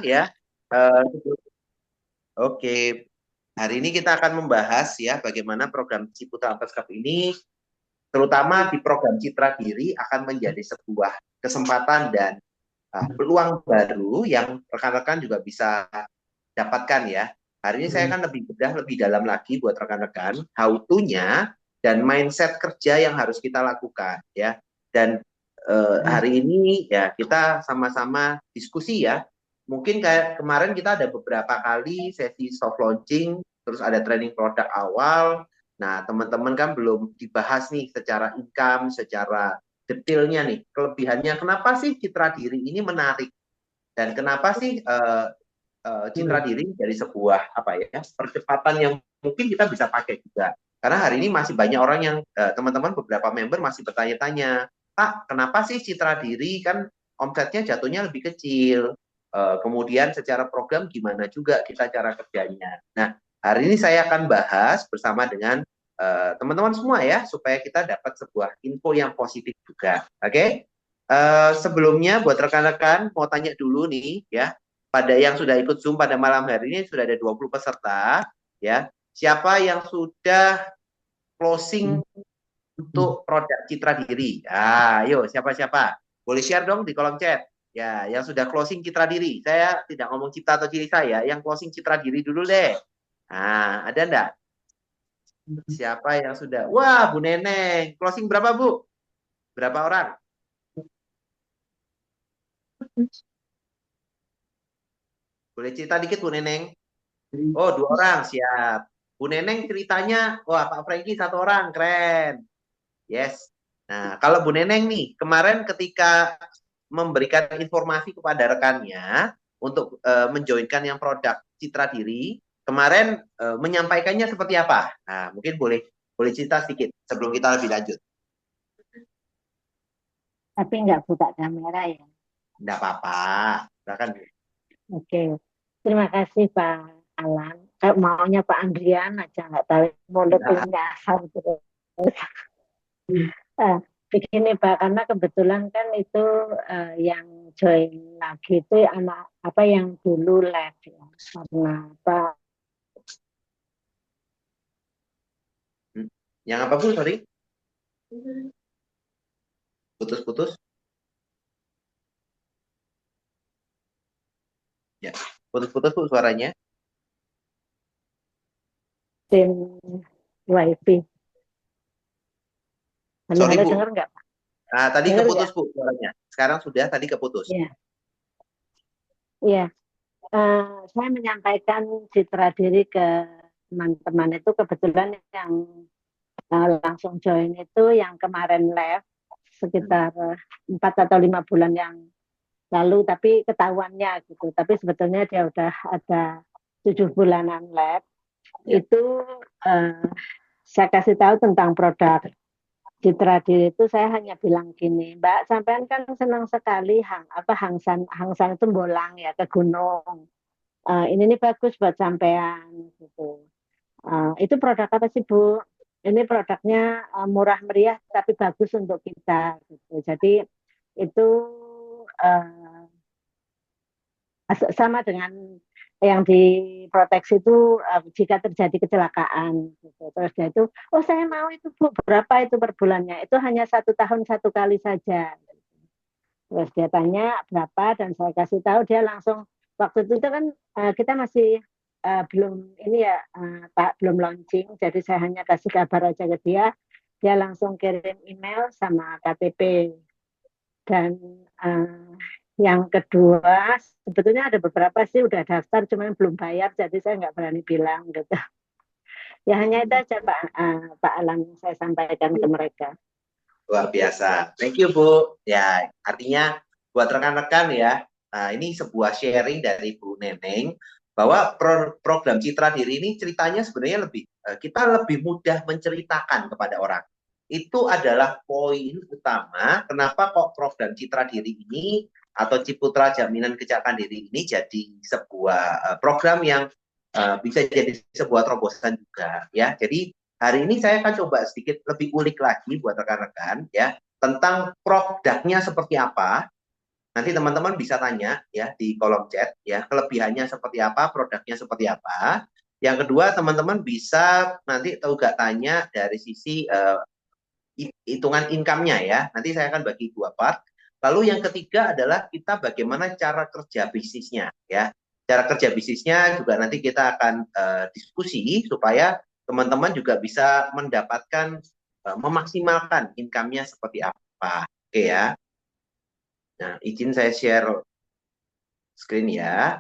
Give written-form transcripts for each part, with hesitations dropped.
ya. Eh, Oke, hari ini kita akan membahas ya bagaimana program Ciputra Atas Cup ini, terutama di program Citra Diri akan menjadi sebuah kesempatan dan peluang baru yang rekan-rekan juga bisa dapatkan ya. Hari ini saya akan lebih bedah, lebih dalam lagi buat rekan-rekan how to-nya dan mindset kerja yang harus kita lakukan ya. Dan hari ini ya kita sama-sama diskusi ya. Mungkin kayak kemarin kita ada beberapa kali sesi soft launching, terus ada training produk awal. Nah, teman-teman kan belum dibahas nih secara income, secara detailnya nih, kelebihannya. Kenapa sih Citra Diri ini menarik? Dan kenapa sih citra diri dari sebuah apa ya percepatan yang mungkin kita bisa pakai juga, karena hari ini masih banyak orang yang teman-teman beberapa member masih bertanya-tanya, Pak, kenapa sih citra diri kan omsetnya jatuhnya lebih kecil, kemudian secara program gimana juga kita cara kerjanya. Nah, hari ini saya akan bahas bersama dengan teman-teman semua ya, supaya kita dapat sebuah info yang positif juga. Oke. Sebelumnya buat rekan-rekan mau tanya dulu nih ya, pada yang sudah ikut Zoom pada malam hari ini sudah ada 20 peserta ya. Siapa yang sudah closing untuk produk Citra Diri? Ayo siapa-siapa? Boleh share dong di kolom chat. Ya, yang sudah closing Citra Diri. Saya tidak ngomong cipta atau ciri saya, yang closing Citra Diri dulu deh. Nah, ada enggak? Siapa yang sudah? Wah, Bu Neneng. Closing berapa, Bu? Berapa orang? Boleh cerita dikit, Bu Neneng? Oh, 2 orang, siap. Bu Neneng ceritanya, wah Pak Franky 1 orang, keren. Yes. Nah, kalau Bu Neneng nih, kemarin ketika memberikan informasi kepada rekannya untuk menjoinkan yang produk Citra Diri, kemarin menyampaikannya seperti apa? Nah, mungkin boleh boleh cerita sedikit sebelum kita lebih lanjut. Tapi nggak buka kamera ya. Enggak apa-apa. Silakan. Oke, terima kasih Pak Alan. Maunya Pak Andrian aja nggak tahu mulutnya asal terus. Eh, Begini Pak, karena kebetulan kan itu yang join lagi itu anak apa yang dulu lab ya. Karena Pak Yang apa, Bu? Sorry, putus-putus. Ya, putus-putus Bu suaranya. tim WiFi. Halo, Sorry halo, Bu. dengar nggak Pak? Nah, tadi Dengar keputus nggak? Bu suaranya. Sekarang sudah, tadi keputus. Iya, iya. Eh, saya menyampaikan citra diri ke teman-teman itu kebetulan yang langsung join itu yang kemarin live sekitar 4 atau 5 bulan yang lalu, tapi ketahuannya gitu. Tapi sebetulnya dia udah ada 7 bulanan lab. Ya. Itu eh, saya kasih tahu tentang produk Citra Diri itu saya hanya bilang gini, Mbak, sampean kan senang sekali hangsan hangsan itu bolang ya ke gunung. Ini nih bagus buat sampean gitu. Itu produk apa sih Bu? Ini produknya murah meriah tapi bagus untuk kita gitu. Jadi itu uh, sama dengan yang diproteksi itu jika terjadi kecelakaan gitu. Terus dia itu, oh saya mau itu Bu, berapa itu per bulannya? Itu hanya 1 tahun 1 kali saja. Terus dia tanya berapa dan saya kasih tahu, dia langsung waktu itu kan kita masih belum ini ya Pak, belum launching, jadi saya hanya kasih kabar aja ke dia, dia langsung kirim email sama KTP. Dan yang kedua, sebetulnya ada beberapa sih udah daftar, cuma belum bayar, jadi saya nggak berani bilang gitu. Ya hanya itu aja Pak Alan yang saya sampaikan ke mereka. Luar biasa. Thank you, Bu. Ya, artinya buat rekan-rekan ya, nah ini sebuah sharing dari Bu Neneng bahwa program Citra Diri ini ceritanya sebenarnya lebih, kita lebih mudah menceritakan kepada orang. Itu adalah poin utama kenapa kok program Citra Diri ini atau Ciputra Jaminan Kecelakaan Diri ini jadi sebuah program yang bisa jadi sebuah terobosan juga ya. Jadi hari ini saya akan coba sedikit lebih ulik lagi buat rekan-rekan ya tentang produknya seperti apa, Nanti teman-teman bisa tanya ya di kolom chat ya, kelebihannya seperti apa, produknya seperti apa. Yang kedua, teman-teman bisa nanti juga tanya dari sisi hitungan income-nya ya. Nanti saya akan bagi dua part. Lalu yang ketiga adalah kita bagaimana cara kerja bisnisnya ya. Cara kerja bisnisnya juga nanti kita akan diskusi supaya teman-teman juga bisa mendapatkan memaksimalkan income-nya seperti apa. Oke ya. Nah, izin saya share screen ya.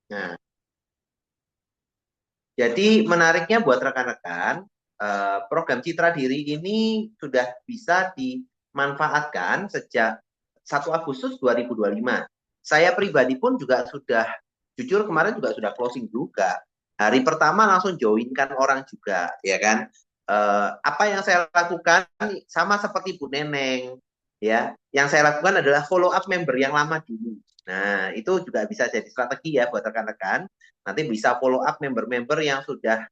Nah, jadi menariknya buat rekan-rekan, program Citra Diri ini sudah bisa dimanfaatkan sejak 1 Agustus 2025. Saya pribadi pun juga sudah, jujur kemarin juga sudah closing juga. Hari pertama langsung joinkan orang juga, ya kan? Apa yang saya lakukan sama seperti Bu Neneng, ya. Yang saya lakukan adalah follow up member yang lama dulu. Nah, itu juga bisa jadi strategi ya buat rekan-rekan. Nanti bisa follow up member-member yang sudah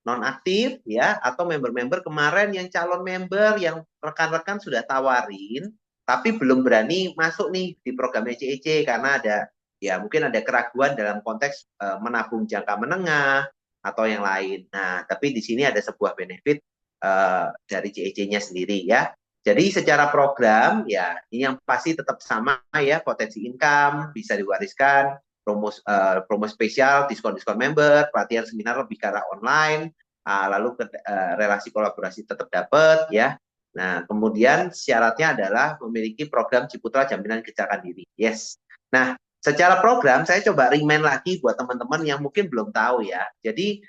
non-aktif ya, atau member-member kemarin yang calon member yang rekan-rekan sudah tawarin, tapi belum berani masuk nih di program ECEC karena ada ya mungkin ada keraguan dalam konteks menabung jangka menengah atau yang lain. Nah, tapi di sini ada sebuah benefit dari CEC-nya sendiri ya. Jadi secara program ya ini yang pasti tetap sama ya, potensi income bisa diwariskan, promo spesial, diskon member, pelatihan seminar lebih ke arah online, lalu relasi kolaborasi tetap dapat ya. Nah, kemudian syaratnya adalah memiliki program Ciputra Jaminan Kecelakaan Diri. Yes. Nah, secara program saya coba remind lagi buat teman-teman yang mungkin belum tahu ya. Jadi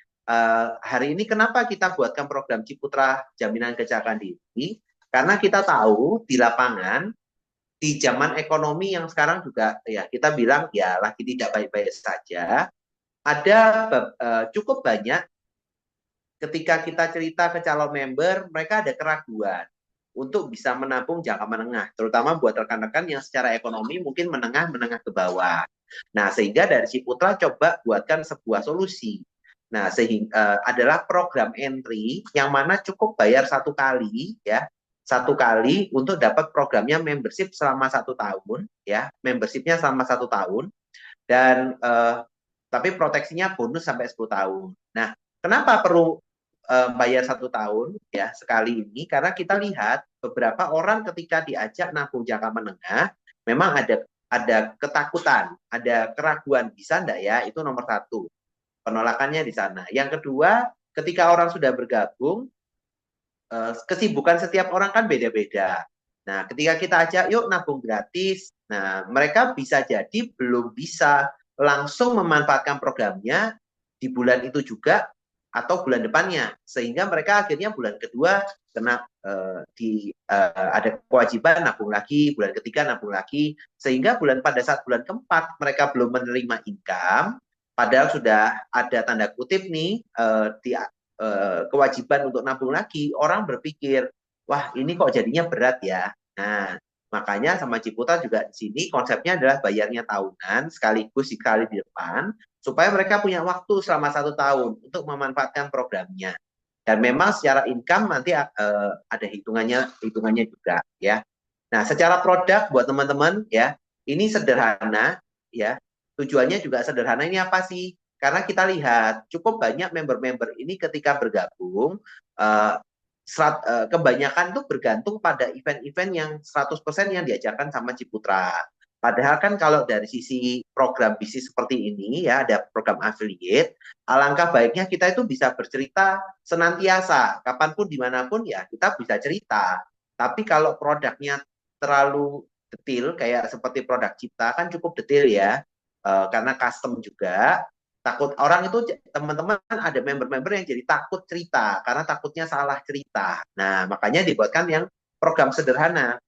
hari ini kenapa kita buatkan program Ciputra Jaminan Kecelakaan Diri? Karena kita tahu di lapangan, di zaman ekonomi yang sekarang juga ya kita bilang ya lagi tidak baik-baik saja, ada cukup banyak ketika kita cerita ke calon member, mereka ada keraguan untuk bisa menabung jangka menengah, terutama buat rekan-rekan yang secara ekonomi mungkin menengah ke bawah. Nah, sehingga dari Ciputra coba buatkan sebuah solusi. Nah, sehingga adalah program entry yang mana cukup bayar 1 kali ya, 1 kali untuk dapat programnya membership selama 1 tahun ya, membershipnya selama 1 tahun dan tapi proteksinya bonus sampai 10 tahun. Nah, kenapa perlu bayar 1 tahun ya sekali ini? Karena kita lihat beberapa orang ketika diajak nabung jangka menengah, memang ada ketakutan, ada keraguan bisa enggak ya? Itu nomor satu. Penolakannya di sana. Yang kedua, ketika orang sudah bergabung, kesibukan setiap orang kan beda-beda. Nah, ketika kita ajak yuk nabung gratis, nah mereka bisa jadi belum bisa langsung memanfaatkan programnya di bulan itu juga atau bulan depannya, sehingga mereka akhirnya bulan kedua kena ada kewajiban nabung lagi, bulan ketiga nabung lagi, sehingga pada saat bulan keempat mereka belum menerima income, padahal sudah ada tanda kutip nih di kewajiban untuk nabung lagi, orang berpikir, wah ini kok jadinya berat ya. Nah, makanya sama Ciputa juga di sini konsepnya adalah bayarnya tahunan, sekaligus sekali di depan, supaya mereka punya waktu selama 1 tahun untuk memanfaatkan programnya. Dan memang secara income nanti ada hitungannya juga ya. Nah, secara produk buat teman-teman ya, ini sederhana ya. Tujuannya juga sederhana. Ini apa sih? Karena kita lihat cukup banyak member-member ini ketika bergabung kebanyakan tuh bergantung pada event-event yang 100% yang diajarkan sama Ciputra. Padahal kan kalau dari sisi program bisnis seperti ini ya, ada program affiliate, alangkah baiknya kita itu bisa bercerita senantiasa, kapanpun dimanapun ya kita bisa cerita. Tapi kalau produknya terlalu detail kayak seperti produk Cipta kan cukup detail ya, karena custom juga. Takut orang itu teman-teman ada member-member yang jadi takut cerita karena takutnya salah cerita. Nah, makanya dibuatkan yang program sederhana.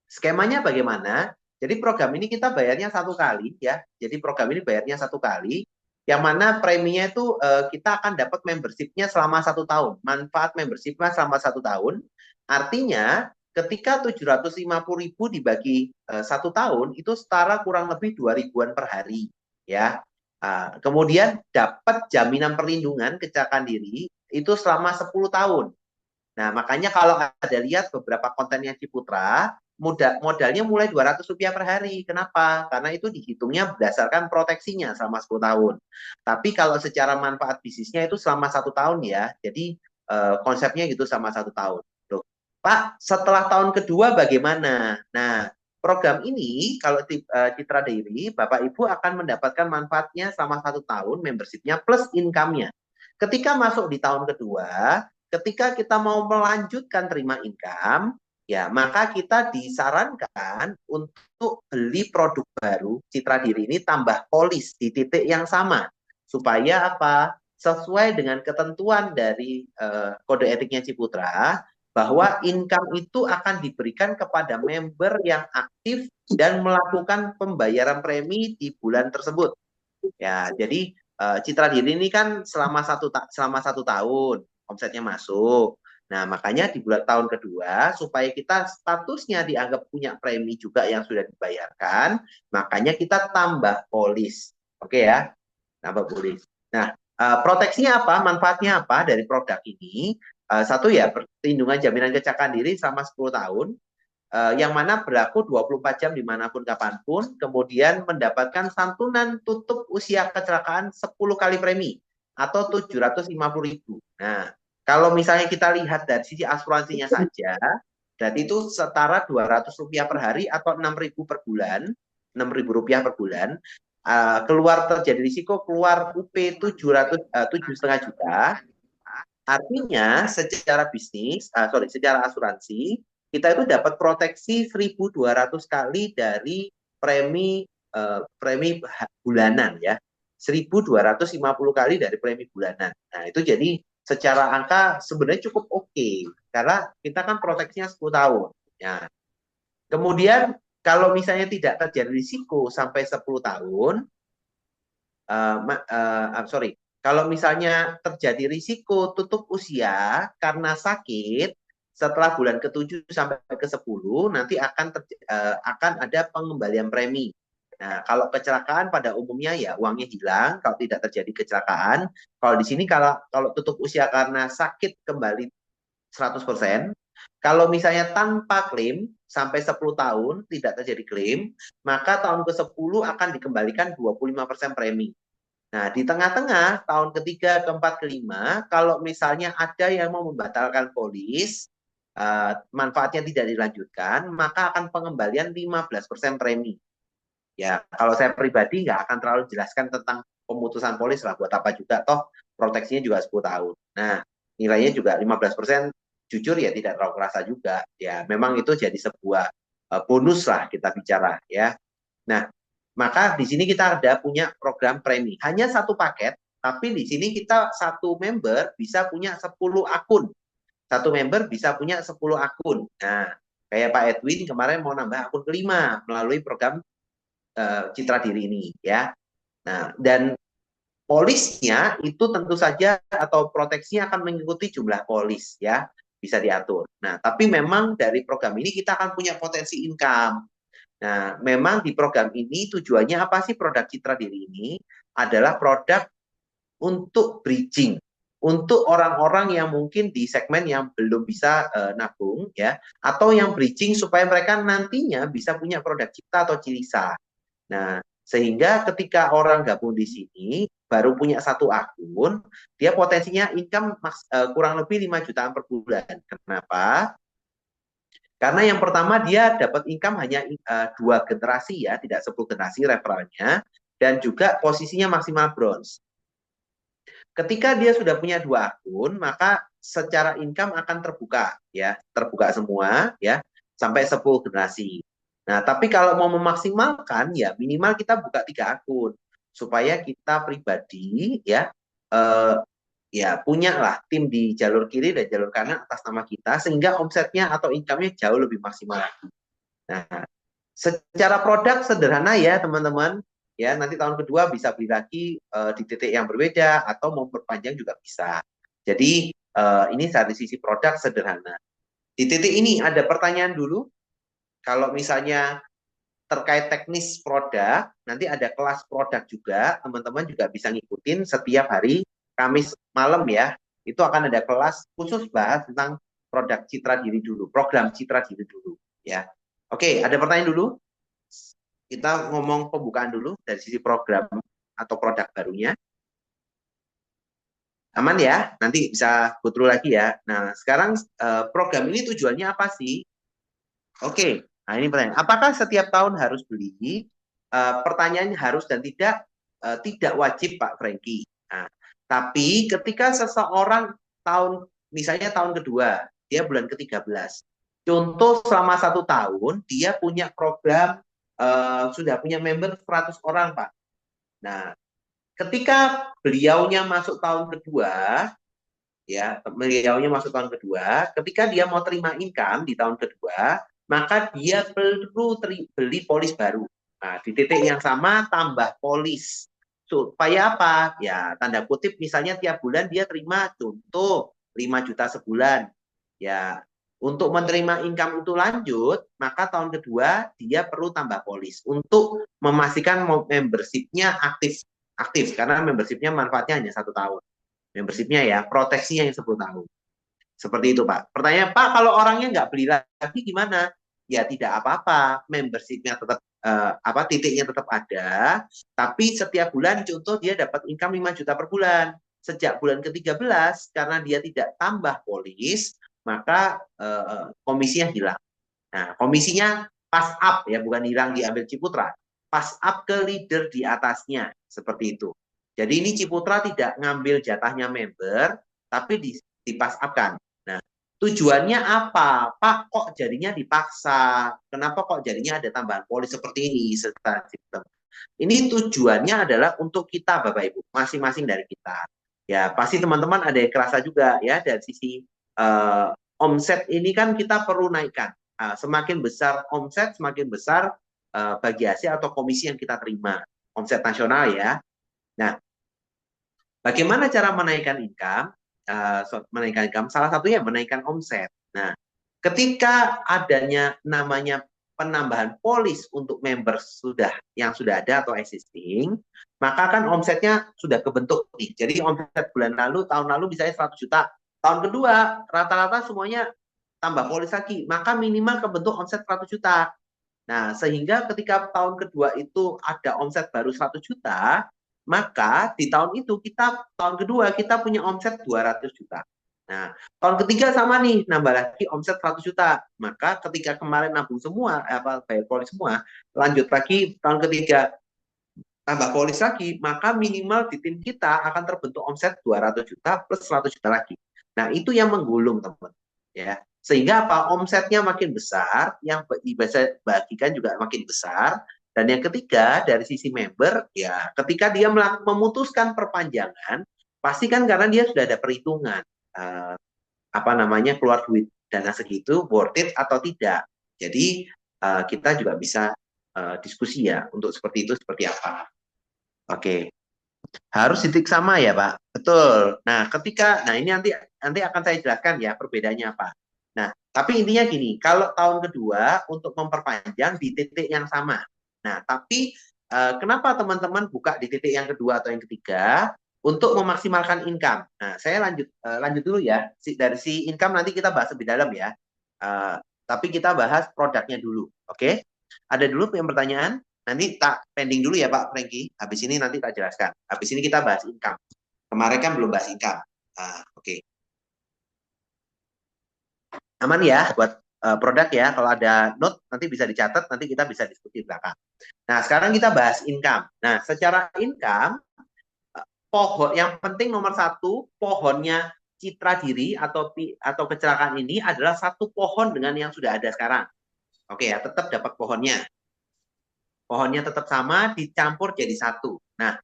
Skemanya bagaimana? Jadi program ini kita bayarnya 1 kali ya. Jadi program ini bayarnya 1 kali, yang mana preminya itu kita akan dapat membershipnya selama 1 tahun. Manfaat membershipnya selama 1 tahun. Artinya ketika 750.000 dibagi 1 tahun itu setara kurang lebih 2 ribuan per hari ya. Kemudian dapat jaminan perlindungan kecelakaan diri itu selama 10 tahun. Nah, makanya kalau ada lihat beberapa kontennya Ciputra, modalnya mulai Rp200 per hari. Kenapa? Karena itu dihitungnya berdasarkan proteksinya selama 10 tahun. Tapi kalau secara manfaat bisnisnya itu selama 1 tahun ya. Jadi konsepnya gitu sama 1 tahun. Loh, Pak, setelah tahun kedua bagaimana? Nah, program ini kalau Citra Dairy, Bapak Ibu akan mendapatkan manfaatnya selama 1 tahun membershipnya plus income-nya. Ketika masuk di tahun kedua, ketika kita mau melanjutkan terima income, ya maka kita disarankan untuk beli produk baru Citra Diri ini tambah polis di titik yang sama supaya apa? Sesuai dengan ketentuan dari kode etiknya Ciputra bahwa income itu akan diberikan kepada member yang aktif dan melakukan pembayaran premi di bulan tersebut. Ya, jadi Citra Diri ini kan selama satu tahun omsetnya masuk. Nah, makanya di bulan tahun kedua, supaya kita statusnya dianggap punya premi juga yang sudah dibayarkan, makanya kita tambah polis. Oke ya, tambah polis. Nah, proteksinya apa? Manfaatnya apa dari produk ini? Satu ya, perlindungan jaminan kecelakaan diri selama 10 tahun, yang mana berlaku 24 jam dimanapun kapanpun, kemudian mendapatkan santunan tutup usia kecelakaan 10 kali premi atau 750.000. Nah, kalau misalnya kita lihat dari sisi asuransinya saja, berarti itu setara Rp200 per hari atau 6.000 per bulan, Rp6.000 per bulan. Keluar terjadi risiko keluar UP 7,5 juta. Artinya secara bisnis, secara asuransi kita itu dapat proteksi 1.200 kali dari premi bulanan ya. 1.250 kali dari premi bulanan. Nah, itu jadi secara angka sebenarnya cukup oke karena kita kan proteksinya 10 tahun. Ya. Kemudian kalau misalnya tidak terjadi risiko sampai 10 tahun, kalau misalnya terjadi risiko tutup usia karena sakit setelah bulan ke-7 sampai ke-10 nanti akan ada pengembalian premi. Nah, kalau kecelakaan pada umumnya ya uangnya hilang kalau tidak terjadi kecelakaan. Kalau di sini kalau tutup usia karena sakit kembali 100%. Kalau misalnya tanpa klaim sampai 10 tahun tidak terjadi klaim, maka tahun ke-10 akan dikembalikan 25% premi. Nah, di tengah-tengah tahun ketiga, keempat, kelima, kalau misalnya ada yang mau membatalkan polis, manfaatnya tidak dilanjutkan, maka akan pengembalian 15% premi. Ya, kalau saya pribadi nggak akan terlalu jelaskan tentang pemutusan polis lah, buat apa juga, toh proteksinya juga 10 tahun. Nah, nilainya juga 15%, jujur ya tidak terlalu kerasa juga. Ya, memang itu jadi sebuah bonus lah kita bicara ya. Nah, maka di sini kita ada punya program premi. Hanya satu paket, tapi di sini kita satu member bisa punya 10 akun. Satu member bisa punya 10 akun. Nah, kayak Pak Edwin kemarin mau nambah akun kelima melalui program Citra Diri ini ya. Nah, dan polisnya itu tentu saja atau proteksinya akan mengikuti jumlah polis ya, bisa diatur. Nah, tapi memang dari program ini kita akan punya potensi income. Nah, memang di program ini tujuannya apa sih produk Citra Diri ini? Adalah produk untuk bridging, untuk orang-orang yang mungkin di segmen yang belum bisa nabung ya, atau yang bridging supaya mereka nantinya bisa punya produk cipta atau Cilisa. Nah, sehingga ketika orang gabung di sini baru punya satu akun, dia potensinya income kurang lebih 5 jutaan per bulan. Kenapa? Karena yang pertama dia dapat income hanya 2 generasi ya, tidak 10 generasi referralnya, dan juga posisinya maksimal bronze. Ketika dia sudah punya 2 akun, maka secara income akan terbuka ya, terbuka semua ya, sampai 10 generasi. Nah, tapi kalau mau memaksimalkan ya minimal kita buka 3 akun supaya kita pribadi ya ya punya lah tim di jalur kiri dan jalur kanan atas nama kita sehingga omsetnya atau income-nya jauh lebih maksimal. Nah, secara produk sederhana ya teman-teman. Ya, nanti tahun kedua bisa beli lagi di titik yang berbeda atau mau perpanjang juga bisa. Jadi ini dari sisi produk sederhana. Di titik ini ada pertanyaan dulu. Kalau misalnya terkait teknis produk, nanti ada kelas produk juga, teman-teman juga bisa ngikutin setiap hari Kamis malam ya. Itu akan ada kelas khusus bahas tentang produk citra diri dulu, program citra diri dulu ya. Oke, ada pertanyaan dulu? Kita ngomong pembukaan dulu dari sisi program atau produk barunya. Aman ya? Nanti bisa go through lagi ya. Nah, sekarang program ini tujuannya apa sih? Oke, nah ini pertanyaan. Apakah setiap tahun harus beli? Pertanyaannya harus dan tidak wajib Pak Franky. Nah, tapi ketika seseorang misalnya tahun kedua, dia bulan ke-13. Contoh selama 1 tahun, dia punya program, sudah punya member 100 orang Pak. Nah, ketika beliaunya masuk tahun kedua, ya, beliaunya masuk tahun kedua, ketika dia mau terima income di tahun kedua, maka dia perlu beli polis baru. Nah, di titik yang sama tambah polis. Supaya apa? Ya, tanda kutip misalnya tiap bulan dia terima contoh 5 juta sebulan. Ya, untuk menerima income itu lanjut, maka tahun kedua dia perlu tambah polis untuk memastikan membershipnya aktif karena membershipnya manfaatnya hanya 1 tahun. Membershipnya ya, proteksinya yang 10 tahun. Seperti itu Pak. Pertanyaan Pak, kalau orangnya nggak beli lagi gimana? Ya tidak apa-apa, membershipnya tetap titiknya tetap ada, tapi setiap bulan contoh dia dapat income 5 juta per bulan. Sejak bulan ke-13 karena dia tidak tambah polis, maka komisinya hilang. Nah, komisinya pass up ya, bukan hilang diambil Ciputra. Pass up ke leader di atasnya, seperti itu. Jadi ini Ciputra tidak ngambil jatahnya member, tapi di pass up-kan. Nah, tujuannya apa? Pak, kok jadinya dipaksa? Kenapa kok jadinya ada tambahan polis seperti ini? Sistem. Ini tujuannya adalah untuk kita, Bapak Ibu, masing-masing dari kita. Ya, pasti teman-teman ada yang kerasa juga ya dari sisi omset ini kan kita perlu naikkan. Semakin besar omset, semakin besar bagi hasil atau komisi yang kita terima. Omset nasional ya. Nah, bagaimana cara menaikkan income? Menaikkan income, salah satunya menaikkan omset. Nah, ketika adanya namanya penambahan polis untuk member yang sudah ada atau existing, maka kan omsetnya sudah kebentuk nih. Jadi omset tahun lalu misalnya 100 juta. Tahun kedua rata-rata semuanya tambah polis lagi, maka minimal kebentuk omset 100 juta. Nah, sehingga ketika tahun kedua itu ada omset baru 100 juta, maka di tahun kedua kita punya omset 200 juta. Nah, tahun ketiga sama nih, nambah lagi omset 100 juta. Maka ketika kemarin nabung semua, bayar polis semua, lanjut lagi tahun ketiga tambah polis lagi, maka minimal di tim kita akan terbentuk omset 200 juta plus 100 juta lagi. Nah, itu yang menggulung, teman-teman. Ya. Sehingga apa? Omsetnya makin besar, yang bisa bagikan juga makin besar. Dan yang ketiga, dari sisi member, ya ketika dia memutuskan perpanjangan, pasti kan karena dia sudah ada perhitungan. Keluar duit dana segitu, worth it atau tidak. Jadi, kita juga bisa diskusi ya, untuk seperti itu seperti apa. Oke. Harus titik sama ya, Pak. Betul. Nah, ini nanti akan saya jelaskan ya perbedaannya apa. Nah, tapi intinya gini, kalau tahun kedua untuk memperpanjang di titik yang sama. Nah, tapi kenapa teman-teman buka di titik yang kedua atau yang ketiga untuk memaksimalkan income? Nah, saya lanjut dulu ya. Dari si income nanti kita bahas lebih dalam ya. Tapi kita bahas produknya dulu. Oke? Ada dulu yang pertanyaan? Nanti tak pending dulu ya Pak Franky. Habis ini nanti tak jelaskan. Habis ini kita bahas income. Kemarin kan belum bahas income. Oke. Aman ya buat produk ya. Kalau ada note nanti bisa dicatat. Nanti kita bisa diskusi belakang. Nah, sekarang kita bahas income. Nah, secara income, pohon yang penting nomor 1, pohonnya citra diri atau kecelakaan ini adalah satu pohon dengan yang sudah ada sekarang. Oke ya, tetap dapat pohonnya. Pohonnya tetap sama, dicampur jadi satu. Nah,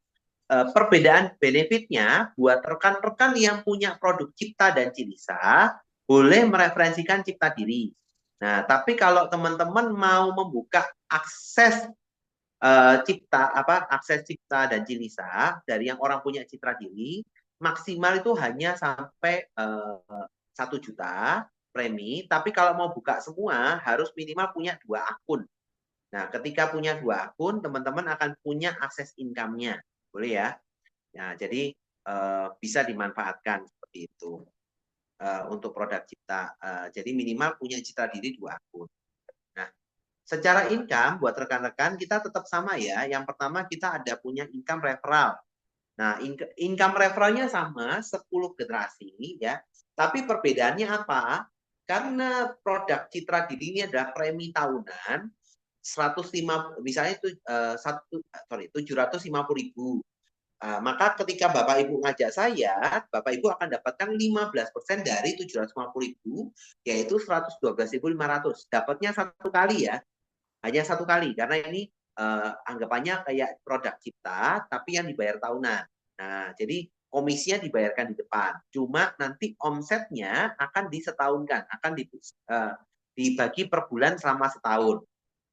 perbedaan benefitnya buat rekan-rekan yang punya produk Cipta dan Cilisa, boleh mereferensikan Cipta Diri. Nah, tapi kalau teman-teman mau membuka akses akses Cipta dan Cilisa dari yang orang punya Citra Diri, maksimal itu hanya sampai 1 juta premi. Tapi kalau mau buka semua, harus minimal punya 2 akun. Nah, ketika punya 2 akun, teman-teman akan punya akses income-nya. Boleh ya? Nah, jadi bisa dimanfaatkan seperti itu. untuk produk Cipta. Jadi minimal punya Citra Diri 2 akun. Nah, secara income buat rekan-rekan kita tetap sama ya. Yang pertama kita ada punya income referral. Nah, income referralnya sama 10 generasi ya. Tapi perbedaannya apa? Karena produk Citra Diri ini adalah premi tahunan, 105 misalnya itu 750.000. Maka ketika Bapak Ibu ngajak saya, Bapak Ibu akan dapatkan 15% dari 750.000, yaitu 112.500. Dapatnya satu kali ya, hanya satu kali karena ini anggapannya kayak produk Cipta tapi yang dibayar tahunan. Nah, jadi komisinya dibayarkan di depan. Cuma nanti omsetnya akan disetahunkan, akan dibagi per bulan selama setahun.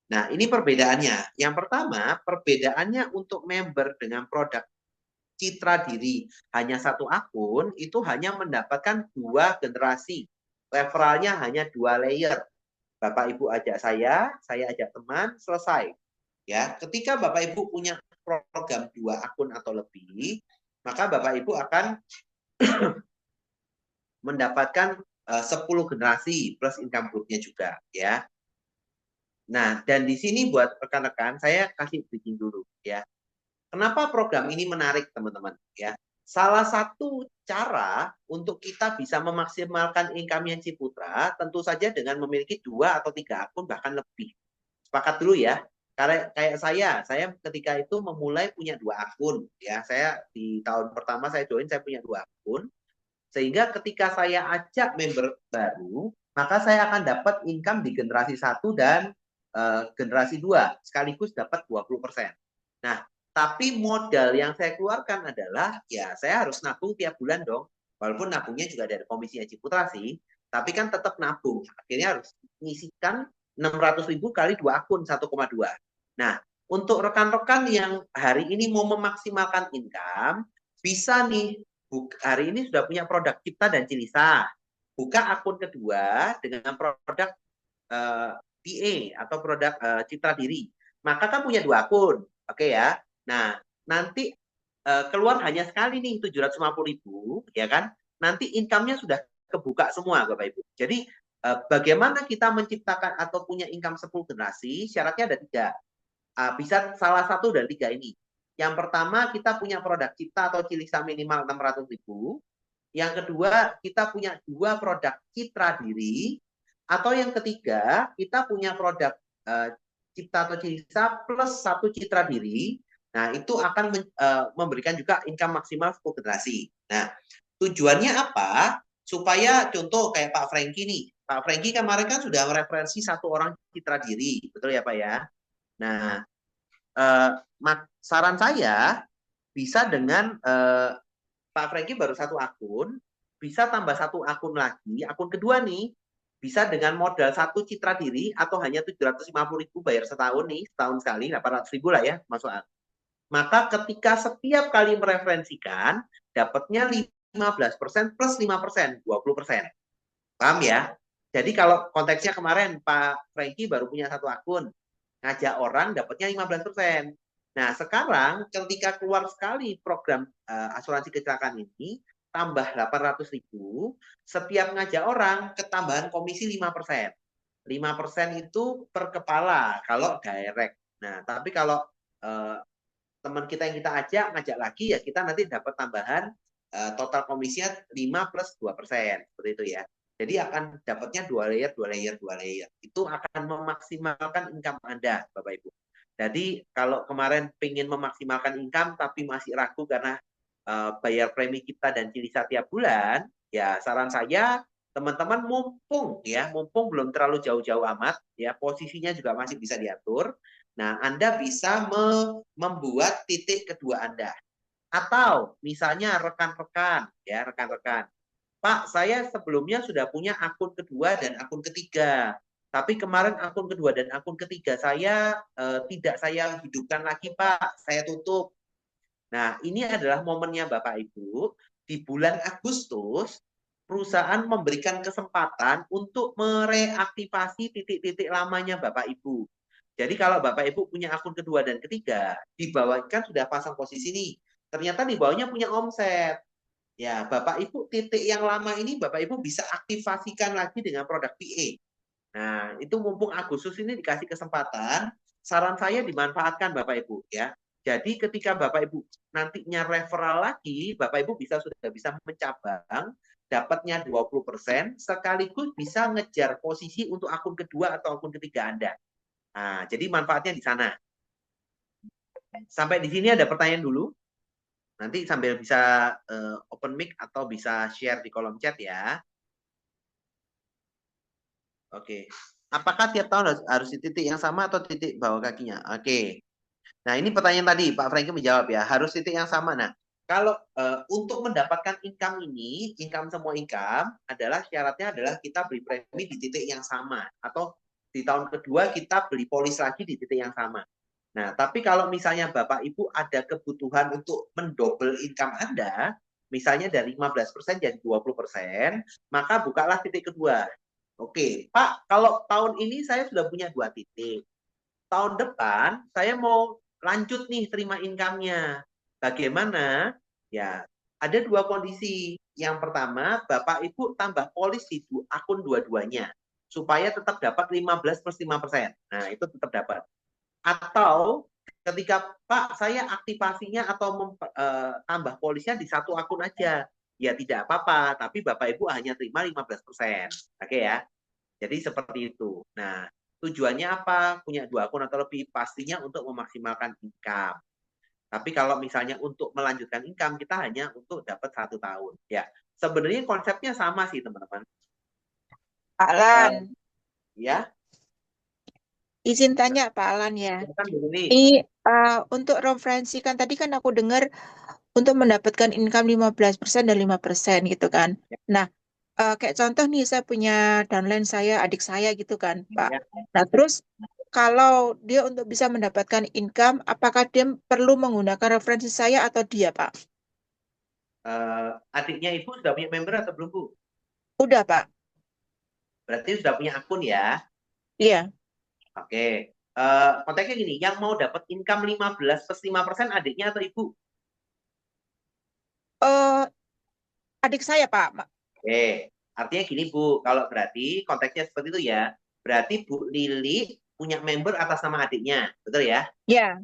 Nah, ini perbedaannya. Yang pertama, perbedaannya untuk member dengan produk Citra Diri hanya satu akun, itu hanya mendapatkan 2 generasi. Referralnya hanya 2 layer. Bapak Ibu ajak saya ajak teman, selesai. Ya, ketika Bapak Ibu punya program 2 akun atau lebih, maka Bapak Ibu akan mendapatkan 10 generasi plus income group-nya juga ya. Nah, dan di sini buat rekan-rekan saya kasih briefing dulu ya. Kenapa program ini menarik teman-teman ya? Salah satu cara untuk kita bisa memaksimalkan income-nya Ciputra tentu saja dengan memiliki 2 atau 3 akun bahkan lebih. Sepakat dulu ya. Karena kayak saya ketika itu memulai punya 2 akun ya. Saya di tahun pertama saya join saya punya 2 akun. Sehingga ketika saya ajak member baru, maka saya akan dapat income di generasi 1 dan generasi 2 sekaligus dapat 20%. Nah, tapi modal yang saya keluarkan adalah ya saya harus nabung tiap bulan dong. Walaupun nabungnya juga dari komisi Ciputra sih, tapi kan tetap nabung. Akhirnya harus mengisikan 600.000 kali 2 akun 1,2. Nah, untuk rekan-rekan yang hari ini mau memaksimalkan income, bisa nih hari ini sudah punya produk Cipta dan Cilisa. Buka akun kedua dengan produk PA atau produk Citra Diri. Maka kan punya 2 akun. Oke ya. Nah, nanti keluar hanya sekali nih 750.000 ya kan. Nanti income-nya sudah kebuka semua Bapak Ibu. Jadi bagaimana kita menciptakan atau punya income 10 generasi, syaratnya ada 3. Bisa salah satu dari 3 ini. Yang pertama kita punya produk Cipta atau Cilisa minimal 600.000. Yang kedua kita punya 2 produk Citra Diri. Atau yang ketiga kita punya produk Cipta atau Cilisa plus 1 Citra Diri. Nah itu akan memberikan juga income maksimal 10 generasi. Nah tujuannya apa? Supaya contoh kayak Pak Franky nih. Pak Franky kemarin kan sudah mereferensi 1 orang Citra Diri. Betul ya Pak ya? Nah, saran saya bisa dengan Pak Franky baru 1 akun, bisa tambah 1 akun lagi, akun kedua nih, bisa dengan modal 1 Citra Diri atau hanya 750.000 bayar setahun nih, setahun sekali, 800.000 lah ya, masuk. Maka ketika setiap kali mereferensikan, dapatnya 15% plus 5%, 20%. Paham ya? Jadi kalau konteksnya kemarin Pak Franky baru punya 1 akun, ngajak orang dapatnya 15%. Nah, sekarang ketika keluar sekali program asuransi kecelakaan ini, tambah 800.000, setiap ngajak orang ketambahan komisi 5%. 5% itu per kepala kalau direct. Nah, tapi kalau teman kita yang kita ngajak lagi ya kita nanti dapat tambahan total komisinya 5 plus 2%. Seperti itu ya. Jadi akan dapatnya 2 layer, 2 layer, 2 layer. Itu akan memaksimalkan income Anda, Bapak Ibu. Jadi kalau kemarin pengen memaksimalkan income tapi masih ragu karena bayar premi kita dan Cilisa tiap bulan, ya saran saya teman-teman mumpung belum terlalu jauh-jauh amat, ya posisinya juga masih bisa diatur. Nah, Anda bisa membuat titik kedua Anda. Atau misalnya rekan-rekan, Pak, saya sebelumnya sudah punya akun kedua dan akun ketiga. Tapi kemarin akun kedua dan akun ketiga saya tidak saya hidupkan lagi, Pak. Saya tutup. Nah, ini adalah momennya Bapak Ibu. Di bulan Agustus, perusahaan memberikan kesempatan untuk mereaktivasi titik-titik lamanya Bapak Ibu. Jadi kalau Bapak Ibu punya akun kedua dan ketiga, di bawah kan sudah pasang posisi nih. Ternyata di bawahnya punya omset. Ya, Bapak Ibu titik yang lama ini Bapak Ibu bisa aktifasikan lagi dengan produk PA. Nah, itu mumpung Agustus ini dikasih kesempatan, saran saya dimanfaatkan Bapak Ibu ya. Jadi ketika Bapak Ibu nantinya referral lagi, Bapak Ibu sudah bisa mencabang, dapatnya 20%, sekaligus bisa ngejar posisi untuk akun kedua atau akun ketiga Anda. Nah, jadi manfaatnya di sana. Sampai di sini ada pertanyaan dulu. Nanti sambil bisa open mic atau bisa share di kolom chat ya. Oke. Apakah tiap tahun harus di titik yang sama atau titik bawah kakinya? Oke. Nah, ini pertanyaan tadi Pak Franky menjawab ya, harus titik yang sama. Nah, kalau untuk mendapatkan income ini, income semua income adalah syaratnya adalah kita beli premi di titik yang sama atau di tahun kedua kita beli polis lagi di titik yang sama. Nah, tapi kalau misalnya Bapak Ibu ada kebutuhan untuk mendouble income Anda, misalnya dari 15% jadi 20%, maka bukalah titik kedua. Oke, Pak, kalau tahun ini saya sudah punya 2 titik. Tahun depan saya mau lanjut nih terima income-nya. Bagaimana? Ya, ada 2 kondisi. Yang pertama, Bapak Ibu tambah polis di akun dua-duanya supaya tetap dapat 15+5%. Nah, itu tetap dapat. Atau ketika Pak saya aktivasinya atau tambah polisnya di satu akun aja, ya tidak apa-apa, tapi Bapak Ibu hanya terima 15%. Oke ya. Jadi seperti itu. Nah, tujuannya apa? Punya 2 akun atau lebih, pastinya untuk memaksimalkan income. Tapi kalau misalnya untuk melanjutkan income, kita hanya untuk dapat 1 tahun. Ya, sebenarnya konsepnya sama sih teman-teman. Pak Alan, Ya, izin tanya Pak Alan ya. kan begini. Ini untuk referensi kan tadi kan aku dengar untuk mendapatkan income 15% dan 5% gitu kan. Nah, kayak contoh nih saya punya downline saya, adik saya gitu kan, Pak. Ya. Nah, terus kalau dia untuk bisa mendapatkan income, apakah dia perlu menggunakan referensi saya atau dia, Pak? Adiknya Ibu sudah punya member atau belum, Bu? Udah, Pak. Berarti sudah punya akun ya? Iya. Oke. Konteksnya gini, yang mau dapat income 15+5% adiknya atau Ibu? eh adik saya, Pak. Oke. Artinya gini, Bu. Kalau berarti konteksnya seperti itu ya. Berarti Bu Lili punya member atas nama adiknya. Betul ya? Ya.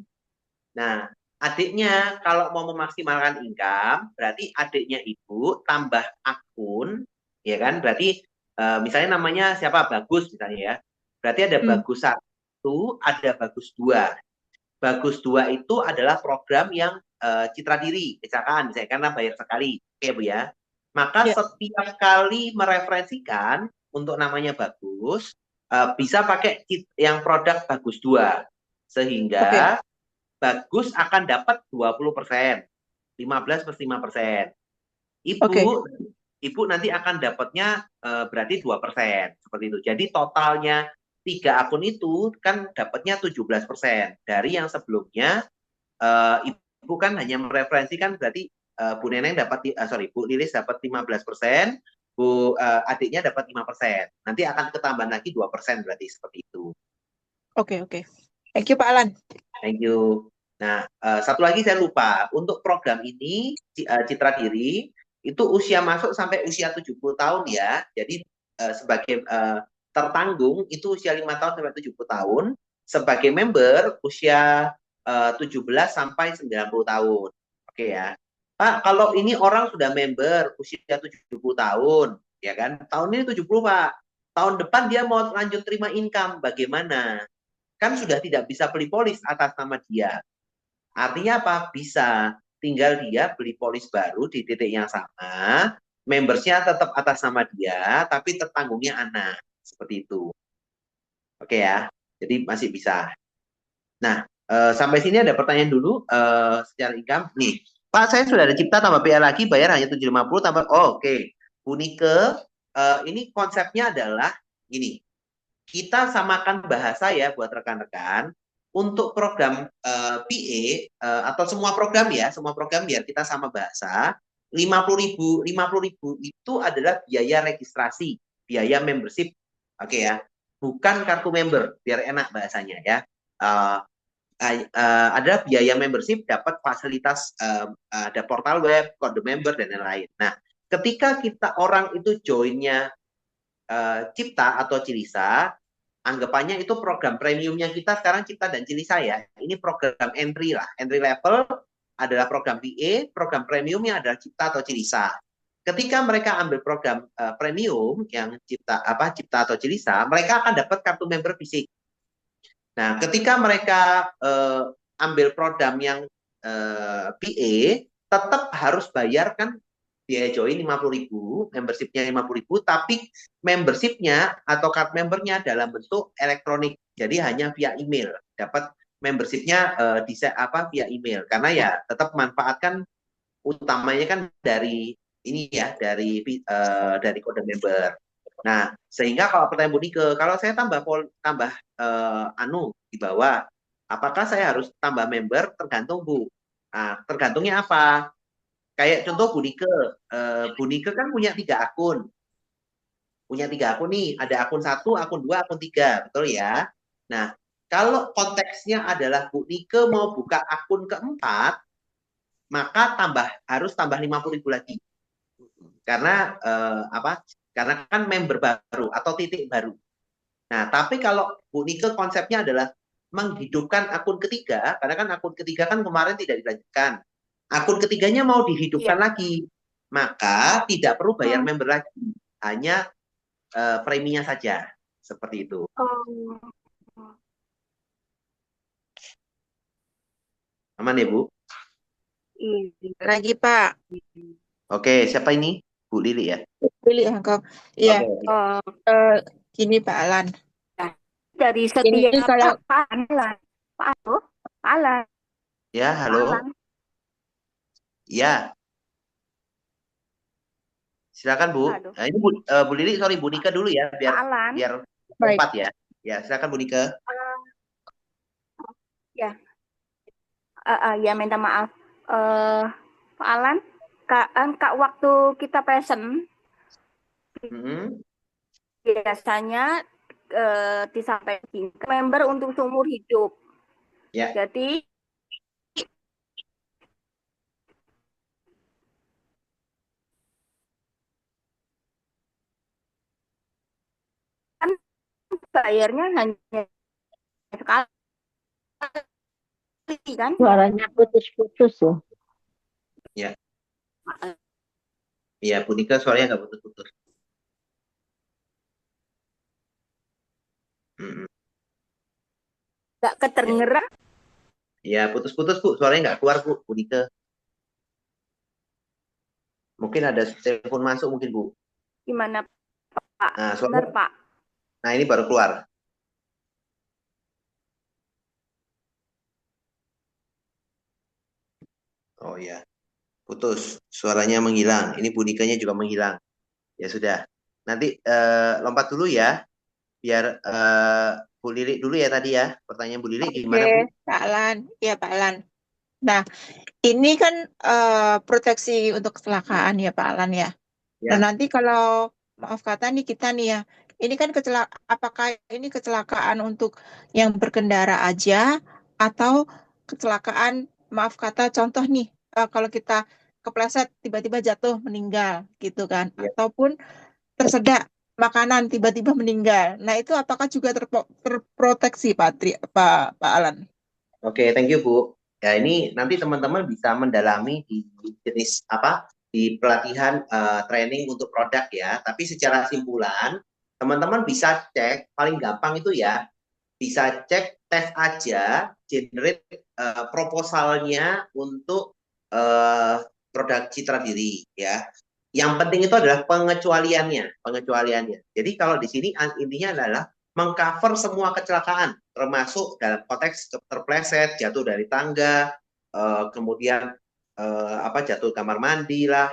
Nah, adiknya kalau mau memaksimalkan income, berarti adiknya Ibu tambah akun, ya kan? Berarti misalnya namanya siapa? Bagus misalnya ya. Berarti ada Bagus 1, ada Bagus 2. Bagus 2 itu adalah program yang citra diri, kecelakaan misalnya karena bayar sekali. Oke, Bu ya. Maka Ya. setiap kali mereferensikan untuk namanya Bagus, bisa pakai yang produk Bagus 2. Sehingga Bagus akan dapat 20%. 15+5%. Ibu nanti akan dapatnya berarti 2%. Seperti itu. Jadi totalnya 3 akun itu kan dapatnya 17%. Dari yang sebelumnya Ibu kan hanya mereferensikan berarti Bu Neneng dapat Bu Lilis dapat 15%, Bu adiknya dapat 5%. Nanti akan ketambahan lagi 2% berarti seperti itu. Oke. Thank you Pak Alan. Thank you. Nah, satu lagi saya lupa. Untuk program ini, Citra Diri, itu usia masuk sampai usia 70 tahun ya. Jadi, sebagai tertanggung, itu usia 5 tahun sampai 70 tahun. Sebagai member, usia 17 sampai 90 tahun. Oke ya. Pak, kalau ini orang sudah member, usia 70 tahun, ya kan? Tahun ini 70, Pak. Tahun depan dia mau lanjut terima income, bagaimana? Kan sudah tidak bisa beli polis atas nama dia. Artinya apa? Bisa. Tinggal dia beli polis baru di titik yang sama, membersnya tetap atas nama dia, tapi tertanggungnya anak. Seperti itu. Oke ya. Jadi masih bisa. Nah, sampai sini ada pertanyaan dulu secara income. Nih, Pak, saya sudah ada cipta tambah PA lagi, bayar hanya 750 tambah. Oh, oke. Unike, ini konsepnya adalah gini. Kita samakan bahasa ya buat rekan-rekan. Untuk program PA atau semua program biar kita sama bahasa. 50.000 itu adalah biaya registrasi, biaya membership. Oke ya. Bukan kartu member, biar enak bahasanya ya. adalah biaya membership dapat fasilitas ada portal web, kode member dan lain-lain. Nah, ketika orang itu joinnya Cipta atau Cilisa, anggapannya itu program premiumnya kita sekarang Cipta dan Cilisa ya. Ini program entry lah, entry level adalah program PA, program premiumnya adalah Cipta atau Cilisa. Ketika mereka ambil program premium yang Cipta atau Cilisa, mereka akan dapat kartu member fisik. Nah, ketika mereka ambil program yang PA, tetap harus bayar kan biaya join 50.000, membershipnya 50.000, tapi membershipnya atau card membernya dalam bentuk elektronik. Jadi hanya via email. Dapat membershipnya via email. Karena ya tetap manfaatkan utamanya kan dari ini ya, dari kode member. Nah, sehingga kalau pertanyaan Bu Nike, kalau saya tambah di bawah, apakah saya harus tambah member? Tergantung Bu. Nah, tergantungnya apa? Kayak contoh Bu Nike kan punya 3 akun. Punya 3 akun nih, ada akun 1, akun 2, akun 3, betul ya? Nah, kalau konteksnya adalah Bu Nike mau buka akun keempat, maka harus tambah 50.000 lagi. Karena Karena kan member baru atau titik baru. Nah, tapi kalau Bu Nike konsepnya adalah menghidupkan akun ketiga, karena kan akun ketiga kan kemarin tidak dilanjutkan. Akun ketiganya mau dihidupkan lagi, maka tidak perlu bayar member lagi, hanya preminya saja, seperti itu. Aman ya Bu? Lagi Pak. Oke, siapa ini? Bu Lili ya? Lili engkau. Iya. Gini Pak Alan. Dari Ini setiap kalau Pak Alan. Ya, halo. Alan. Ya. Silakan Bu. Nah, ini Bu Lili, sorry Bu Nike dulu ya, biar tempat ya. Ya, silakan Bu Nike. Ya minta maaf. Pak Alan, Kak waktu kita present biasanya disampaikan ke member untuk seumur hidup. Ya. Jadi kan bayarnya hanya sekali kan? Suaranya putus-putus ya. Ya. Iya, Bu Nike suaranya nggak putus-putus. Nggak kedengeran. Ya, putus-putus Bu, suaranya nggak keluar Bu Nike. Mungkin ada telepon masuk mungkin Bu. Gimana Pak? Nah, Benar Pak. Nah, ini baru keluar. Oh ya, putus. Suaranya menghilang. Ini Bu Nike-nya juga menghilang. Ya sudah. Nanti lompat dulu ya. Biar Bu Lili dulu ya tadi ya. Pertanyaan Bu Lili gimana Bu? Pak Alan. Iya Pak Alan. Nah, ini kan proteksi untuk kecelakaan ya Pak Alan ya. Dan nanti kalau maaf kata nih kita nih ya, ini kan apakah ini kecelakaan untuk yang berkendara aja atau kecelakaan maaf kata contoh nih kalau kita kepleset tiba-tiba jatuh meninggal gitu kan, ataupun tersedak makanan tiba-tiba meninggal. Nah itu apakah juga terproteksi Pak Alan? Oke, thank you Bu. Ya ini nanti teman-teman bisa mendalami di jenis di pelatihan training untuk produk ya. Tapi secara simpulan, teman-teman bisa cek, paling gampang itu ya, bisa cek tes aja, generate proposalnya untuk produk Citra Diri ya. Yang penting itu adalah pengecualiannya. Jadi kalau di sini intinya adalah mengcover semua kecelakaan, termasuk dalam konteks terpleset, jatuh dari tangga, kemudian jatuh kamar mandi lah,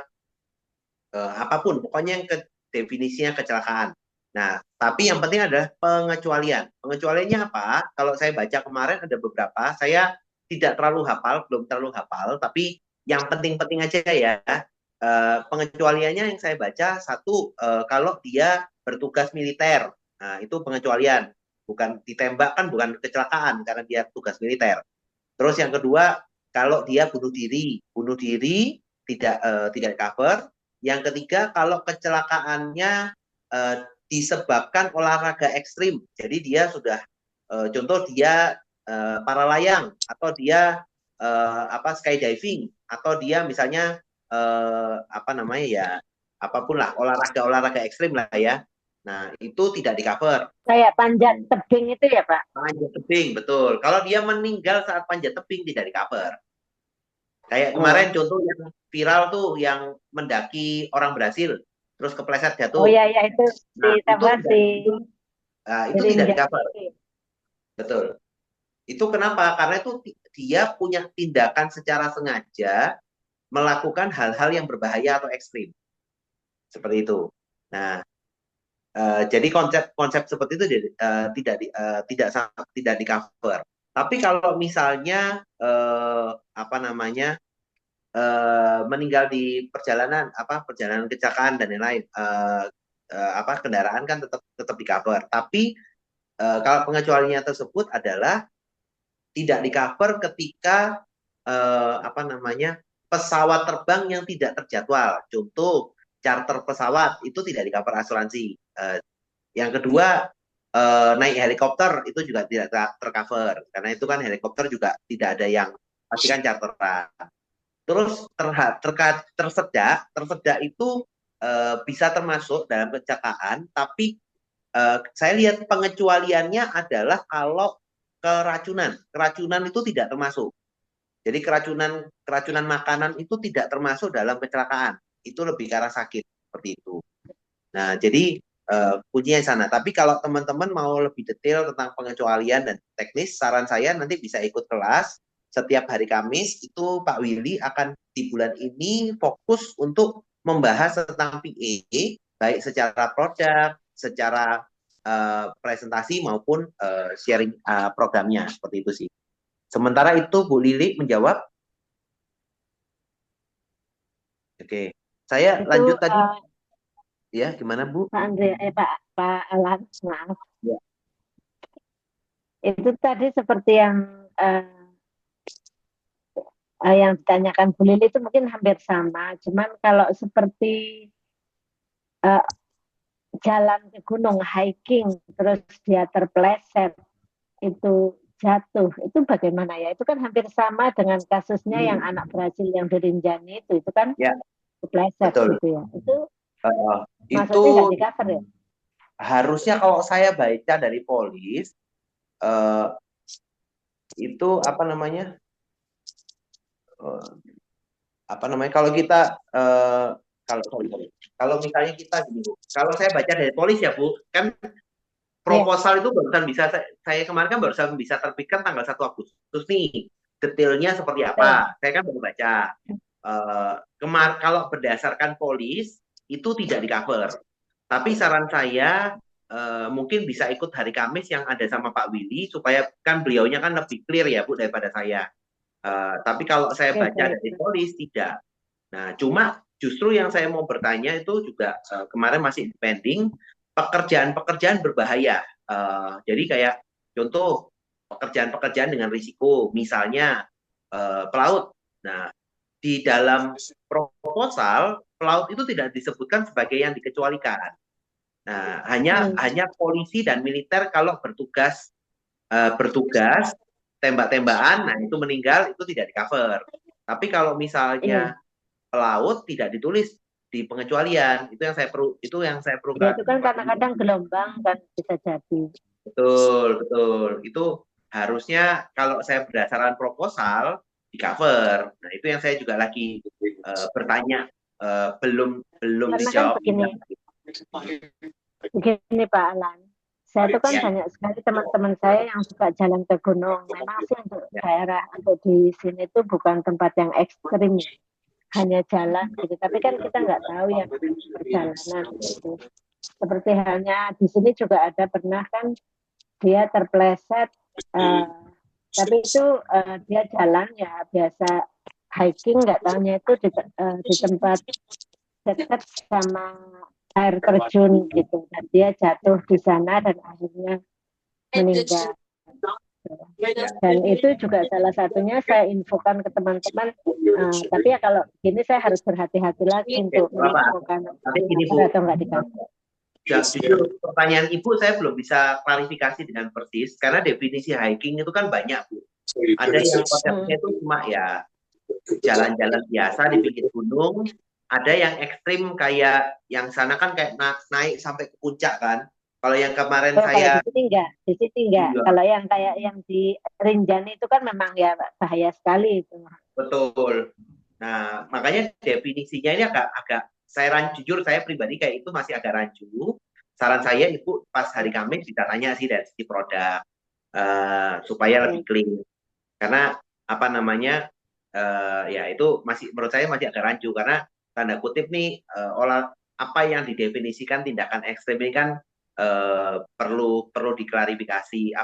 apapun, pokoknya yang definisinya kecelakaan. Nah, tapi yang penting adalah pengecualian. Pengecualiannya apa? Kalau saya baca kemarin ada beberapa, saya tidak terlalu hafal, belum terlalu hafal, tapi yang penting-penting aja ya. Pengecualiannya yang saya baca, satu, kalau dia bertugas militer. Nah, itu pengecualian. Bukan ditembak kan bukan kecelakaan karena dia tugas militer. Terus yang kedua, kalau dia bunuh diri tidak cover. Yang ketiga, kalau kecelakaannya disebabkan olahraga ekstrim, jadi dia sudah contoh dia para layang atau dia skydiving atau dia misalnya apa namanya ya apapun lah olahraga ekstrim lah ya. Nah itu tidak di cover. Kayak panjat tebing itu ya Pak? Panjat tebing betul. Kalau dia meninggal saat panjat tebing tidak di cover. Kayak kemarin contoh yang viral tuh yang mendaki orang Brasil terus kepleset Oh jatuh. ya itu Nah, di itu tidak di cover. Betul. Itu kenapa? Karena itu dia punya tindakan secara sengaja melakukan hal-hal yang berbahaya atau ekstrim. Seperti itu. Nah, jadi konsep seperti itu tidak di cover. Tapi kalau misalnya meninggal di perjalanan kecelakaan dan lain-lain, kendaraan kan tetap di cover. Tapi kalau pengecualiannya tersebut adalah tidak di cover ketika pesawat terbang yang tidak terjadwal. Contoh charter pesawat itu tidak di cover asuransi. Yang kedua naik helikopter itu juga tidak tercover karena itu kan helikopter juga tidak ada yang pastikan charteran. Terus tersedak itu bisa termasuk dalam kecelakaan, tapi saya lihat pengecualiannya adalah kalau keracunan itu tidak termasuk. Jadi keracunan makanan itu tidak termasuk dalam kecelakaan. Itu lebih ke arah sakit seperti itu. Nah, jadi kuncinya di sana. Tapi kalau teman-teman mau lebih detail tentang pengecualian dan teknis, saran saya nanti bisa ikut kelas setiap hari Kamis. Itu Pak Willy akan di bulan ini fokus untuk membahas tentang PA, baik secara produk, secara presentasi maupun sharing programnya seperti itu sih. Sementara itu Bu Lili menjawab. Oke, saya itu, lanjut tadi. Ya, gimana Bu? Pak Andre, Pak Alan, maaf. Ya. Itu tadi seperti yang ditanyakan Bu Lili itu mungkin hampir sama. Cuman kalau seperti jalan ke gunung, hiking, terus dia terpleset, itu jatuh, itu bagaimana ya? Itu kan hampir sama dengan kasusnya yang anak Brasil yang di Rinjani itu kan kepleset gitu ya. Itu maksudnya nggak di cover ya? Harusnya kalau saya baca dari polis itu kalau kita kalau misalnya kita gini, kalau saya baca dari polis ya Bu, kan proposal itu barusan bisa saya kemarin kan barusan bisa terbitkan tanggal 1 Agustus nih. Detailnya seperti apa? Saya kan baru baca. Kalau berdasarkan polis itu tidak di cover. Tapi saran saya mungkin bisa ikut hari Kamis yang ada sama Pak Willy supaya kan beliaunya kan lebih clear ya Bu daripada saya. Tapi kalau saya baca dari polis tidak. Nah, cuma justru yang saya mau bertanya itu juga kemarin masih pending pekerjaan-pekerjaan berbahaya. Jadi kayak contoh pekerjaan-pekerjaan dengan risiko, misalnya pelaut. Nah, di dalam proposal pelaut itu tidak disebutkan sebagai yang dikecualikan. Nah, hanya polisi dan militer kalau bertugas tembak-tembakan, nah itu meninggal itu tidak di cover. Tapi kalau misalnya pelaut tidak ditulis di pengecualian, itu yang saya perlu. Ya, itu kan kadang-kadang gelombang kan bisa jadi. Betul. Itu harusnya kalau saya berdasarkan proposal di cover. Nah, itu yang saya juga lagi bertanya belum dijawab. Kan begini Pak Alan, saya itu kan banyak sekali teman-teman saya yang suka jalan ke gunung. Memang sih untuk daerah untuk di sini itu bukan tempat yang ekstrim, hanya jalan gitu. Tapi kan kita nggak tahu ya perjalanan gitu. Seperti halnya di sini juga ada pernah kan dia terpleset, tapi itu dia jalan ya biasa hiking, nggak tahunya itu di tempat dekat sama air terjun gitu, dan dia jatuh di sana dan akhirnya meninggal. Ya. Dan itu juga salah satunya saya infokan ke teman-teman. Tapi ya kalau gini saya harus berhati-hati lagi untuk menginfokan Tapi gini Bu, atau enggak dikasih. jujur pertanyaan Ibu saya belum bisa klarifikasi dengan persis karena definisi hiking itu kan banyak Bu. Ada yang konsepnya itu cuma ya jalan-jalan biasa di pinggir gunung, ada yang ekstrim kayak yang sana kan kayak naik sampai ke puncak kan. Kalau yang kemarin Kalau saya di sini enggak. Iya. Kalau yang kayak yang di Rinjani itu kan memang ya bahaya sekali itu. Betul. Nah, makanya definisinya ini agak jujur saya pribadi kayak itu masih agak rancu. Saran saya Ibu pas hari Kamis bisa tanya sih dari sisi produk supaya lebih clean. Karena apa namanya ya itu masih menurut saya masih agak rancu karena tanda kutip nih apa yang didefinisikan tindakan ekstrem ini kan perlu diklarifikasi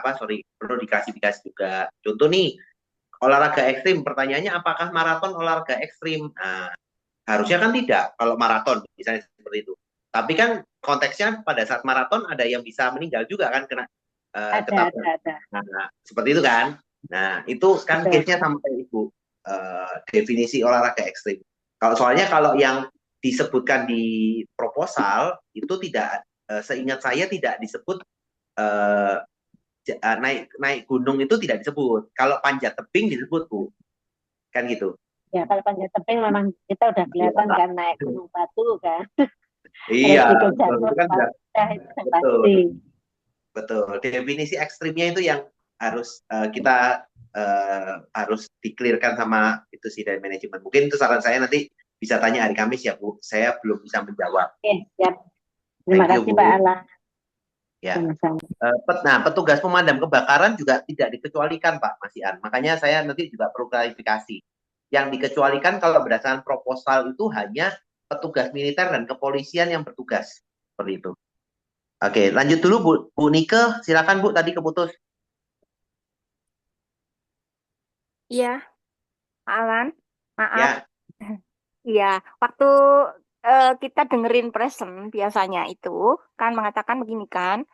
perlu diklasifikasi juga. Contoh nih olahraga ekstrim, pertanyaannya apakah maraton olahraga ekstrim? Nah, harusnya kan tidak kalau maraton misalnya seperti itu. Tapi kan konteksnya pada saat maraton ada yang bisa meninggal juga kan kena ketabrak. Ada. Nah, seperti itu kan. Nah, itu kan case-nya sampai Ibu definisi olahraga ekstrim. Soalnya kalau yang disebutkan di proposal itu tidak seingat saya tidak disebut naik gunung itu tidak disebut. Kalau panjat tebing disebut Bu. Kan gitu. Ya kalau panjat tebing memang kita udah kelihatan kan naik gunung batu kan. Iya, Resiko jatuh itu kan itu pasti. Betul. Definisi ekstrimnya itu yang harus kita harus dikelirkan sama itu sih dari manajemen. Mungkin itu saran saya nanti bisa tanya hari Kamis ya Bu. Saya belum bisa menjawab. Oke, siap. Terima kasih Pak Alan. Ya. Nah, petugas pemadam kebakaran juga tidak dikecualikan Pak Mas Ian. Makanya saya nanti juga perlu klarifikasi. Yang dikecualikan kalau berdasarkan proposal itu hanya petugas militer dan kepolisian yang bertugas. Seperti itu. Oke, lanjut dulu Bu Nike. Silakan Bu, tadi keputus. Iya, Pak Alan. Maaf. Ya. Iya, waktu kita dengerin present biasanya itu kan mengatakan begini kan,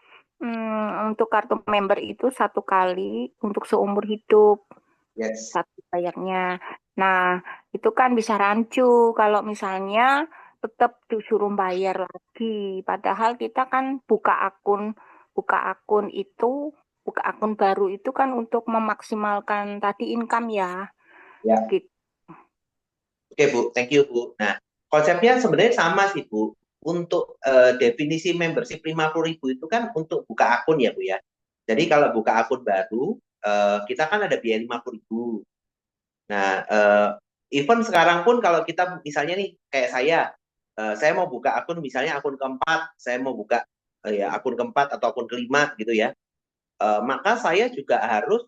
untuk kartu member itu 1 kali untuk seumur hidup. Yes. Satu bayarnya. Nah, itu kan bisa rancu kalau misalnya tetap disuruh bayar lagi. Padahal kita kan buka akun baru itu kan untuk memaksimalkan tadi income ya. Ya. Gitu. Oke Bu, thank you Bu. Nah, konsepnya sebenarnya sama sih Bu. Untuk definisi membership 50.000 itu kan untuk buka akun ya Bu ya. Jadi kalau buka akun baru, kita kan ada biaya 50.000. Nah, even sekarang pun kalau kita misalnya nih kayak saya mau buka akun misalnya akun keempat, saya mau buka akun keempat atau akun kelima gitu ya. Maka saya juga harus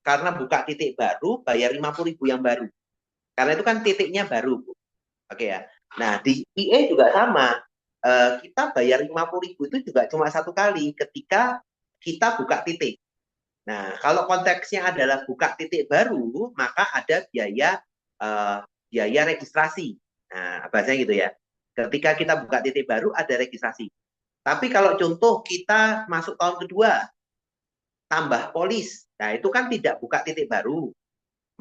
karena buka titik baru bayar 50.000 yang baru. Karena itu kan titiknya baru, Bu. Oke ya. Nah, di PA juga sama. Kita bayar 50.000 itu juga cuma 1 kali ketika kita buka titik. Nah, kalau konteksnya adalah buka titik baru, maka ada biaya registrasi. Nah, bahasanya gitu ya. Ketika kita buka titik baru, ada registrasi. Tapi kalau contoh kita masuk tahun kedua, tambah polis. Nah, itu kan tidak buka titik baru.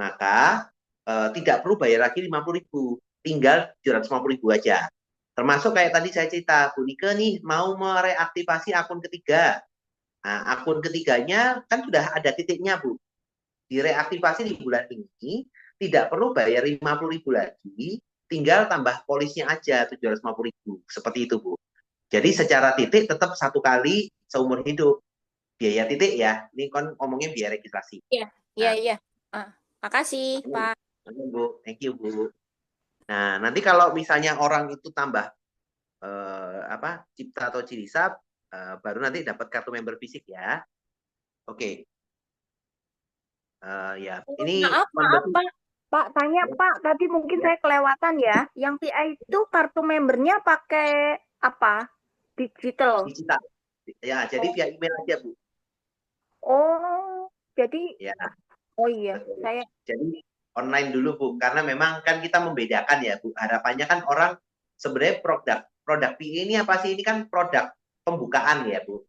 Maka tidak perlu bayar lagi 50.000. Tinggal 750.000 aja. Termasuk kayak tadi saya cerita, Bu Nike nih mau mereaktivasi akun ketiga. Nah, akun ketiganya kan sudah ada titiknya, Bu. Direaktivasi di bulan ini, tidak perlu bayar 50.000 lagi, tinggal tambah polisnya aja 750.000. Seperti itu, Bu. Jadi secara titik tetap 1 kali seumur hidup. Biaya titik ya, ini kan ngomongnya biaya registrasi. Iya. Makasih, Pak. Bu, thank you Bu. Nah, nanti kalau misalnya orang itu tambah Cipta atau Cirisap, baru nanti dapat kartu member fisik ya. Oke. Ya, ini Maaf Pak, tanya Pak, tadi mungkin saya kelewatan ya. Yang PI itu kartu membernya pakai apa? Digital. Ya, jadi via email aja Bu. Oh, jadi ya. Oh iya, betul. Jadi online dulu Bu, karena memang kan kita membedakan ya Bu. Harapannya kan orang sebenarnya produk PI ini apa sih? Ini kan produk pembukaan ya Bu.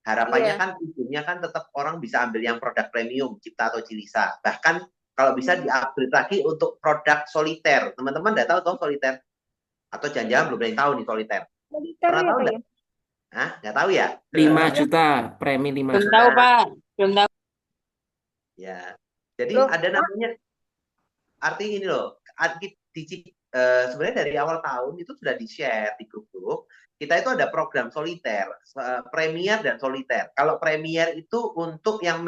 Harapannya Iya. kan ujungnya kan tetap orang bisa ambil yang produk premium, Cipta atau Cilisa. Bahkan kalau bisa di-upgrade lagi untuk produk soliter. Teman-teman udah tahu toh soliter? Atau jangan-jangan belum ada yang tahu nih soliter. Militer Pernah ya tahu Pak nggak? ya? Hah? Nggak tahu ya? 5 Ya. juta, premi 5 Belum juta. tahu, Nah, Pak. Belum tahu. ya. Jadi Loh, ada Pak, namanya, artinya ini loh, sebenarnya dari awal tahun itu sudah di-share di grup-grup. Kita itu ada program soliter, premier dan soliter. Kalau premier itu untuk yang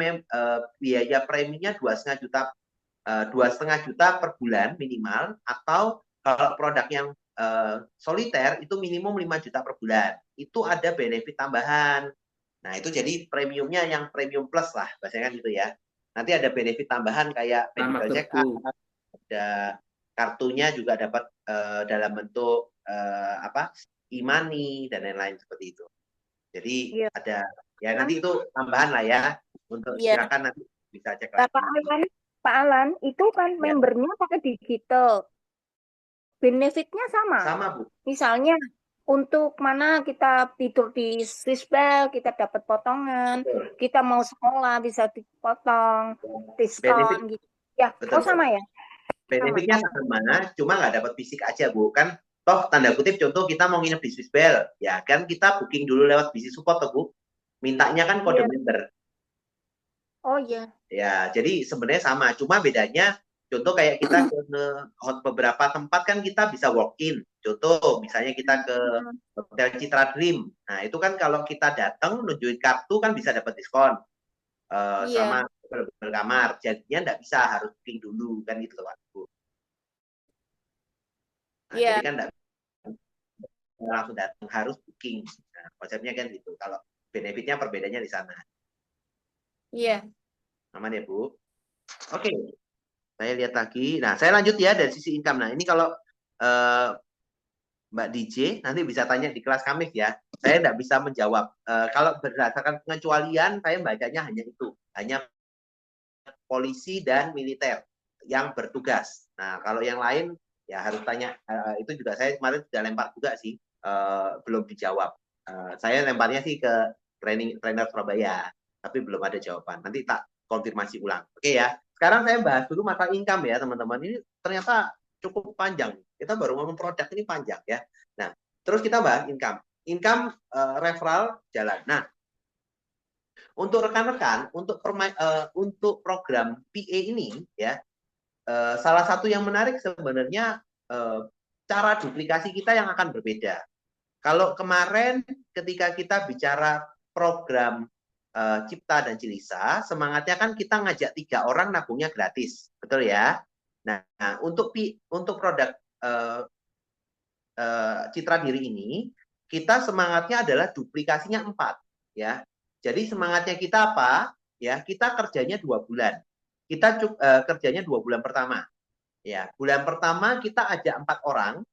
biaya preminya 2,5 juta per bulan minimal, atau kalau produk yang soliter itu minimum 5 juta per bulan. Itu ada benefit tambahan. Nah, itu jadi premiumnya yang premium plus lah, bahasanya kan gitu ya. Nanti ada benefit tambahan kayak Sama medical check Gebu. up, ada kartunya juga dapat dalam bentuk e-money dan lain-lain seperti itu. Jadi Iya. ada ya nanti itu tambahan lah ya, untuk Iya. silakan nanti bisa cek Nah, lagi. Pak Alan, itu kan Ya. membernya pakai digital. Benefitnya sama. Sama, Bu. Misalnya untuk mana kita tidur di Swissbell, kita dapat potongan. Betul. Kita mau sekolah bisa dipotong, diskon gitu. Ya, Betul. oh sama ya? Benefitnya sama, cuma nggak dapat fisik aja, Bu. Kan toh tanda kutip contoh kita mau nginep di Swissbell, ya kan kita booking dulu lewat Busy Support, toh, Bu. Mintanya kan kode member. Oh iya. Ya, jadi sebenarnya sama, cuma bedanya contoh kayak kita ke beberapa tempat kan kita bisa walk-in. Contoh misalnya kita ke Hotel Citra Dream. Nah, itu kan kalau kita datang nunjukin kartu kan bisa dapat diskon. Sama berkamar. Jadinya nggak bisa, harus booking dulu kan gitu, Pak. Nah, jadi kan nggak langsung datang, harus booking. Nah, konsepnya kan gitu. Kalau benefitnya perbedaannya di sana. Iya. Aman ya, Bu? Oke. Saya lihat lagi. Nah, saya lanjut ya dari sisi income. Nah, ini kalau Mbak DJ nanti bisa tanya di kelas Kamis ya. Saya tidak bisa menjawab. Kalau berdasarkan pengecualian, saya bacanya hanya itu. Hanya polisi dan militer yang bertugas. Nah, kalau yang lain ya harus tanya. Itu juga saya kemarin sudah lempar juga sih. Belum dijawab. Saya lemparnya sih ke trainer Surabaya. Tapi belum ada jawaban. Nanti tak konfirmasi ulang. Oke ya. Sekarang saya bahas dulu masalah income ya teman-teman. Ini ternyata cukup panjang. Kita baru ngomong produk ini panjang ya. Nah, terus kita bahas income. Income referral jalan. Nah, untuk rekan-rekan, untuk program PA ini ya, salah satu yang menarik sebenarnya cara duplikasi kita yang akan berbeda. Kalau kemarin ketika kita bicara program Cipta dan Cilisa, semangatnya kan kita ngajak 3 orang nabungnya gratis, betul ya? Nah, untuk produk Citra Diri ini, kita semangatnya adalah duplikasinya 4, ya. Jadi semangatnya kita apa? Ya, kita kerjanya 2 bulan. Kita kerjanya 2 bulan pertama. Ya, bulan pertama kita ajak 4 orang,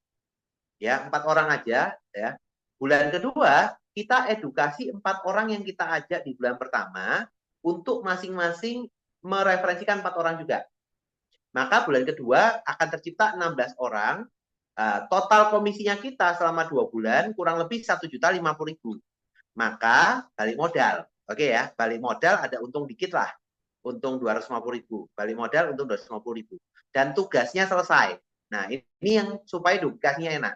ya 4 orang aja, ya. Bulan kedua kita edukasi 4 orang yang kita ajak di bulan pertama untuk masing-masing mereferensikan 4 orang juga. Maka bulan kedua akan tercipta 16 orang. Total komisinya kita selama 2 bulan kurang lebih 1.050.000. Maka balik modal. Oke ya, balik modal ada untung dikit lah. Untung 250.000. Balik modal untung 250.000. Dan tugasnya selesai. Nah, ini yang supaya duplikasinya enak.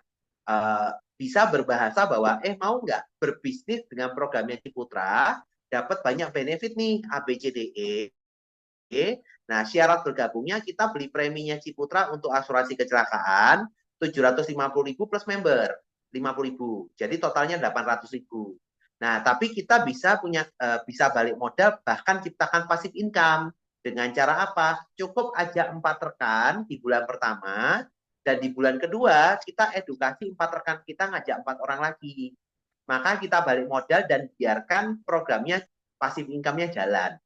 Bisa berbahasa bahwa mau nggak berbisnis dengan programnya Ciputra, dapat banyak benefit nih ABCDE. Nah, syarat bergabungnya kita beli preminya Ciputra untuk asuransi kecelakaan 750.000 plus member 50.000. Jadi totalnya 800.000. Nah, tapi kita bisa bisa balik modal bahkan ciptakan passive income dengan cara apa? Cukup ajak 4 rekan di bulan pertama. Dan di bulan kedua, kita edukasi 4 rekan kita ngajak 4 orang lagi. Maka kita balik modal dan biarkan programnya, passive income-nya jalan.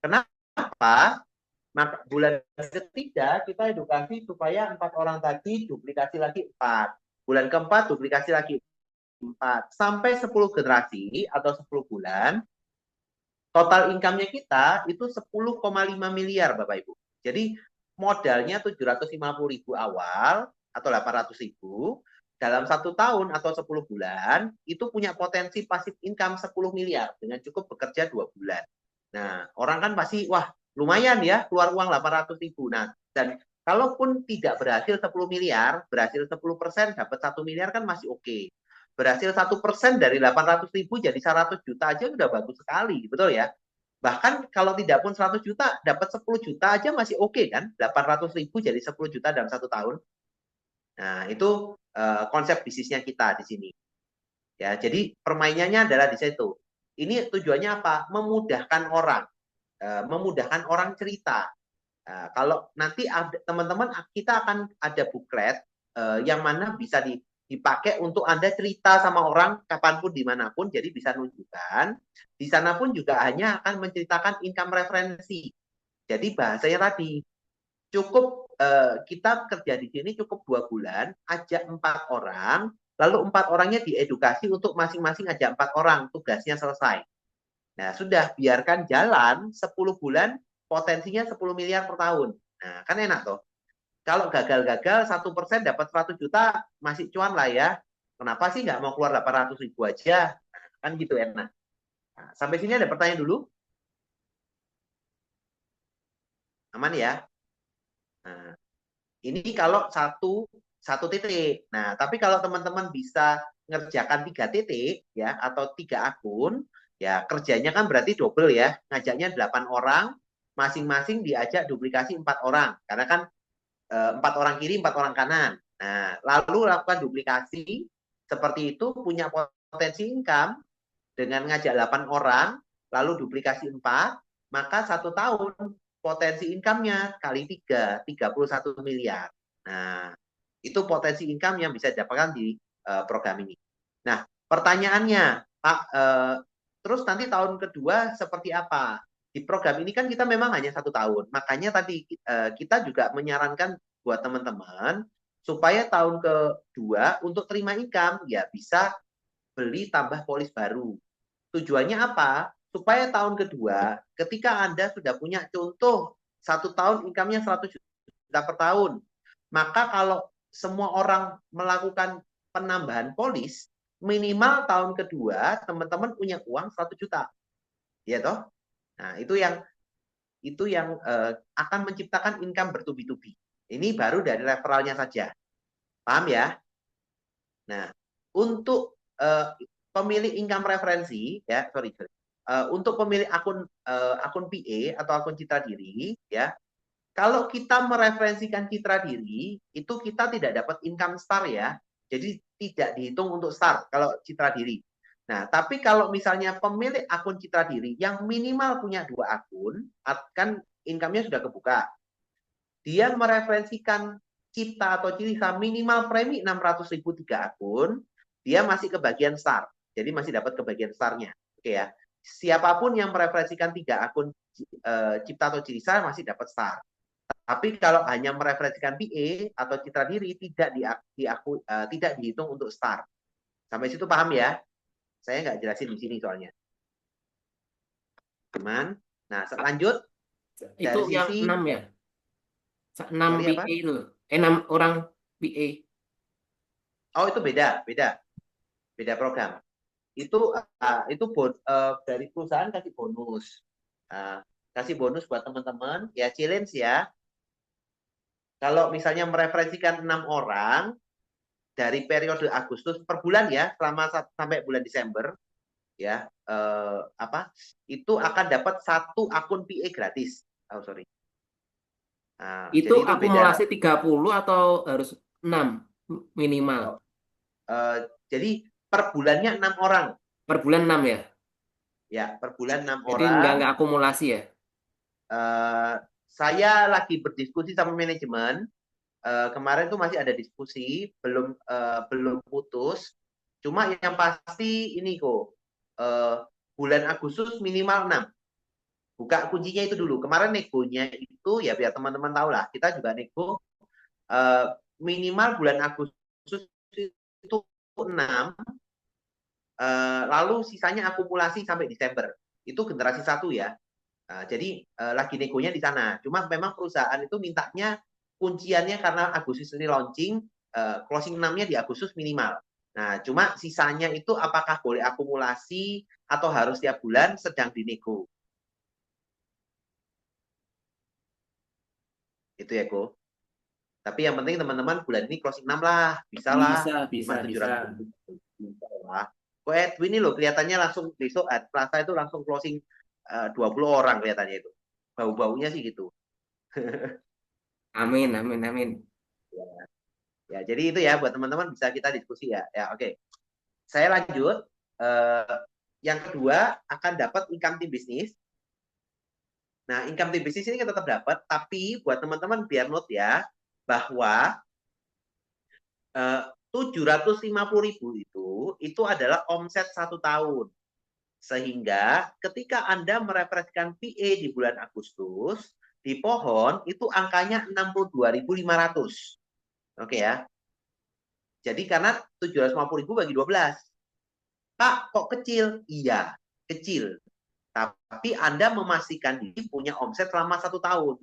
Kenapa? Maka bulan ketiga, kita edukasi supaya 4 orang tadi duplikasi lagi 4. Bulan keempat, duplikasi lagi 4. Sampai 10 generasi atau 10 bulan, total income-nya kita itu 10,5 miliar, Bapak Ibu. Jadi, modalnya 750.000 awal atau 800.000, dalam 1 tahun atau 10 bulan itu punya potensi passive income 10 miliar dengan cukup bekerja 2 bulan. Nah, orang kan pasti, wah lumayan ya keluar uang 800.000. Nah, dan kalaupun tidak berhasil 10 miliar, berhasil 10% dapat 1 miliar kan masih oke. Berhasil 1% dari 800.000 jadi 100 juta aja udah bagus sekali, betul ya? Bahkan kalau tidak pun 100 juta, dapat 10 juta aja masih oke kan? 800.000 jadi 10 juta dalam 1 tahun. Nah, itu konsep bisnisnya kita di sini. Ya, jadi permainannya adalah di situ. Ini tujuannya apa? Memudahkan orang. Memudahkan orang cerita. Kalau nanti teman-teman kita akan ada buklet yang mana bisa dipakai untuk Anda cerita sama orang kapanpun dimanapun, jadi bisa nunjukkan. Di sana pun juga hanya akan menceritakan income referensi. Jadi bahasanya tadi cukup kita kerja di sini cukup 2 bulan, ajak 4 orang, lalu 4 orangnya diedukasi untuk masing-masing ajak 4 orang, tugasnya selesai. Nah, sudah biarkan jalan 10 bulan, potensinya 10 miliar per tahun. Nah, kan enak toh. Kalau gagal-gagal 1% dapat 100 juta, masih cuan lah ya. Kenapa sih nggak mau keluar 800.000 aja? Nah, kan gitu enak. Nah, sampai sini ada pertanyaan dulu? Aman ya? Nah, ini kalau satu titik. Nah, tapi kalau teman-teman bisa ngerjakan 3 titik ya atau 3 akun, ya kerjanya kan berarti double ya. Ngajaknya 8 orang, masing-masing diajak duplikasi 4 orang. Karena kan 4 orang kiri, 4 orang kanan. Nah, lalu lakukan duplikasi seperti itu punya potensi income dengan ngajak 8 orang, lalu duplikasi 4, maka 1 tahun potensi income-nya kali 3, 31 miliar. Nah, itu potensi income yang bisa didapatkan di program ini. Nah, pertanyaannya, Pak, terus nanti tahun kedua seperti apa? Di program ini kan kita memang hanya 1 tahun. Makanya tadi kita juga menyarankan buat teman-teman supaya tahun kedua untuk terima income ya bisa beli tambah polis baru. Tujuannya apa? Supaya tahun kedua ketika Anda sudah punya contoh 1 tahun income-nya 100 juta per tahun, maka kalau semua orang melakukan penambahan polis, minimal tahun kedua teman-teman punya uang 100 juta. Ya toh? Nah, itu yang akan menciptakan income bertubi-tubi. Ini baru dari referralnya saja. Paham ya? Nah, untuk pemilik income referensi, ya, sorry. Untuk pemilik akun PA atau akun citra diri, ya, kalau kita mereferensikan citra diri, itu kita tidak dapat income star ya. Jadi tidak dihitung untuk star kalau citra diri. Nah, tapi kalau misalnya pemilik akun citra diri yang minimal punya 2 akun, kan income-nya sudah kebuka. Dia mereferensikan cipta atau Cilisa minimal premi 600.000 3 akun, dia masih kebagian star. Jadi masih dapat kebagian starnya. Oke ya. Siapapun yang mereferensikan 3 akun cipta atau Cilisa masih dapat star. Tapi kalau hanya mereferensikan PA atau citra diri tidak tidak dihitung untuk star. Sampai situ paham ya? Saya nggak jelasin di sini soalnya. Teman. Nah, lanjut. Itu dari yang sisi 6 ya? 6 sorry, PA itu. 6 orang PA. Oh, itu beda program. Itu dari perusahaan kasih bonus. Kasih bonus buat teman-teman, ya challenge ya. Kalau misalnya mereferensikan 6 orang dari periode Agustus per bulan ya, sampai bulan Desember ya, itu akan dapat 1 akun PA gratis. Oh, sorry. Nah, Itu jadi itu akumulasi beda. 30 atau harus 6 minimal? Jadi per bulannya 6 orang. Per bulan 6 ya? Ya, per bulan 6 Jadi orang. nggak akumulasi ya? Saya lagi berdiskusi sama manajemen. Kemarin tuh masih ada diskusi, belum putus. Cuma yang pasti ini kok, bulan Agustus minimal 6. Buka kuncinya itu dulu. Kemarin negonya itu ya biar teman-teman tahu lah. Kita juga nego minimal bulan Agustus itu 6. Lalu sisanya akumulasi sampai Desember. Itu generasi 1 ya. Jadi lagi negonya di sana. Cuma memang perusahaan itu mintanya kunciannya karena Agustus ini launching, closing 6-nya di Agustus minimal. Nah, cuma sisanya itu apakah boleh akumulasi atau harus tiap bulan sedang dinego. Itu ya, Ko. Tapi yang penting teman-teman bulan ini closing 6 lah, bisa lah. Bisa. 5.700 bisa lah. Kok Edwin ini loh kelihatannya langsung besok Selasa itu langsung closing 20 orang kelihatannya itu. Bau-baunya sih gitu. Amin. Ya, jadi itu ya buat teman-teman bisa kita diskusi ya. Ya, oke. Saya lanjut. Yang kedua akan dapat income team bisnis. Nah, income team bisnis ini kita tetap dapat, tapi buat teman-teman biar note ya bahwa 750.000 itu adalah omset 1 tahun. Sehingga ketika Anda mereferensikan PA di bulan Agustus, di pohon itu angkanya 62.500. Oke ya. Jadi karena 750.000 bagi 12. Pak, kok kecil? Iya, kecil. Tapi Anda memastikan diri punya omset selama 1 tahun.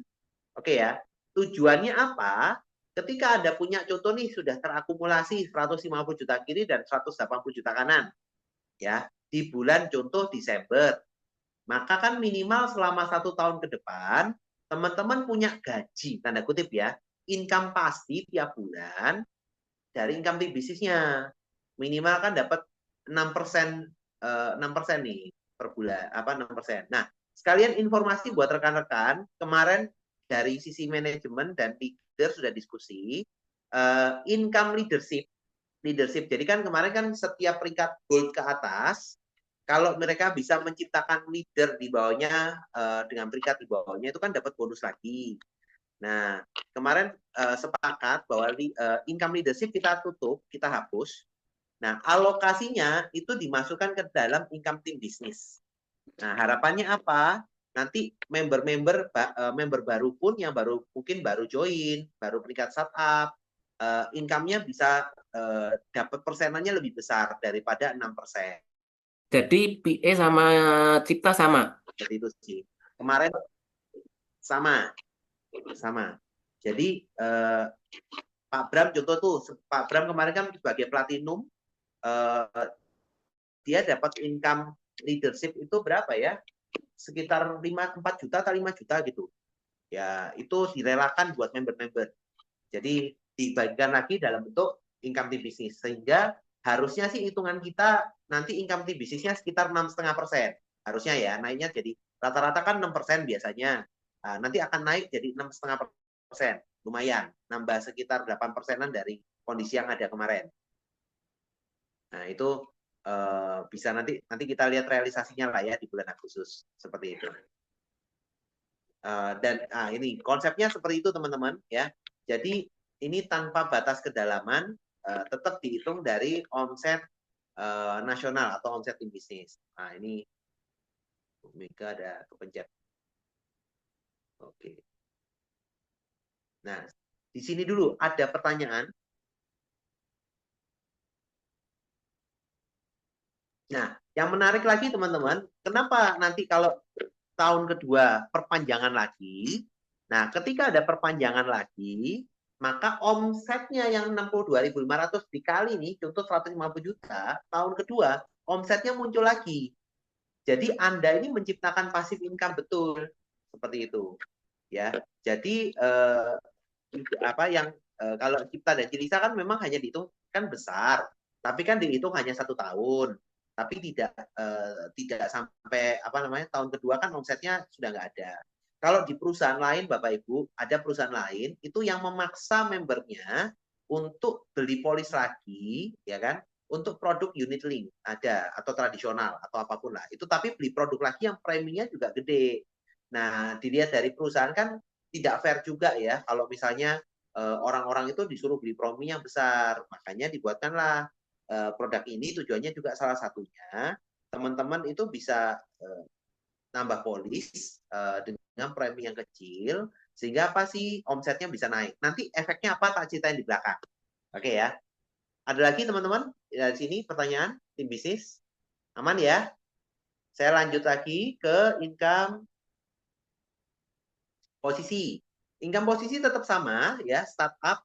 Oke ya. Tujuannya apa? Ketika Anda punya contoh nih sudah terakumulasi 150 juta kiri dan 180 juta kanan. Ya, di bulan contoh Desember. Maka kan minimal selama 1 tahun ke depan, teman-teman punya gaji, tanda kutip ya, income pasti tiap bulan dari income di bisnisnya. Minimal kan dapat 6%, 6% nih per bulan, 6%. Nah, sekalian informasi buat rekan-rekan, kemarin dari sisi manajemen dan leader sudah diskusi, income leadership. Jadi kan kemarin kan setiap peringkat gold ke atas, kalau mereka bisa menciptakan leader di bawahnya dengan peringkat di bawahnya itu kan dapat bonus lagi. Nah, kemarin sepakat bahwa income leadership kita tutup, kita hapus. Nah, alokasinya itu dimasukkan ke dalam income team bisnis. Nah, harapannya apa? Nanti member baru pun yang mungkin baru join, baru peringkat startup, income-nya bisa dapat persenannya lebih besar daripada 6%. Jadi PA sama Cipta sama. Seperti itu sih. Kemarin sama. Jadi Pak Bram contoh tuh, Pak Bram kemarin kan sebagai platinum, dia dapat income leadership itu berapa ya? Sekitar 4 juta atau 5 juta gitu. Ya, itu direlakan buat member-member. Jadi dibagikan lagi dalam bentuk income team bisnis. Sehingga harusnya sih hitungan kita nanti income team bisnisnya sekitar 6,5%. Harusnya ya, naiknya jadi rata-rata kan 6% biasanya. Nah, nanti akan naik jadi 6,5%. Lumayan, nambah sekitar 8%-an dari kondisi yang ada kemarin. Nah, itu bisa nanti kita lihat realisasinya lah ya di bulan Agustus. Seperti itu. Dan ini konsepnya seperti itu teman-teman ya. Jadi ini tanpa batas kedalaman tetap dihitung dari omset nasional atau omset tim bisnis. Nah ini Mega ada kepencet. Oke. Nah di sini dulu ada pertanyaan. Nah yang menarik lagi teman-teman, kenapa nanti kalau tahun kedua perpanjangan lagi? Nah ketika ada perpanjangan lagi, maka omsetnya yang 62.500 dikali nih, contoh 150 juta, tahun kedua omsetnya muncul lagi. Jadi Anda ini menciptakan passive income betul, seperti itu, ya. Jadi kalau Cipta dan Cilisa kan memang hanya dihitung kan besar, tapi kan dihitung hanya 1 tahun, tapi tidak sampai tahun kedua kan omsetnya sudah nggak ada. Kalau di perusahaan lain, Bapak Ibu, ada perusahaan lain itu yang memaksa membernya untuk beli polis lagi, ya kan? Untuk produk unit link ada atau tradisional atau apapun lah. Itu tapi beli produk lagi yang preminya juga gede. Nah, dilihat dari perusahaan kan tidak fair juga ya kalau misalnya orang-orang itu disuruh beli premi yang besar. Makanya dibuatkanlah produk ini tujuannya juga salah satunya teman-teman itu bisa nambah polis dengan premi yang kecil sehingga apa sih omsetnya bisa naik. Nanti efeknya apa tak ceritain di belakang. Oke ya. Ada lagi teman-teman dari sini pertanyaan tim bisnis? Aman ya? Saya lanjut lagi ke income posisi. Income posisi tetap sama ya, startup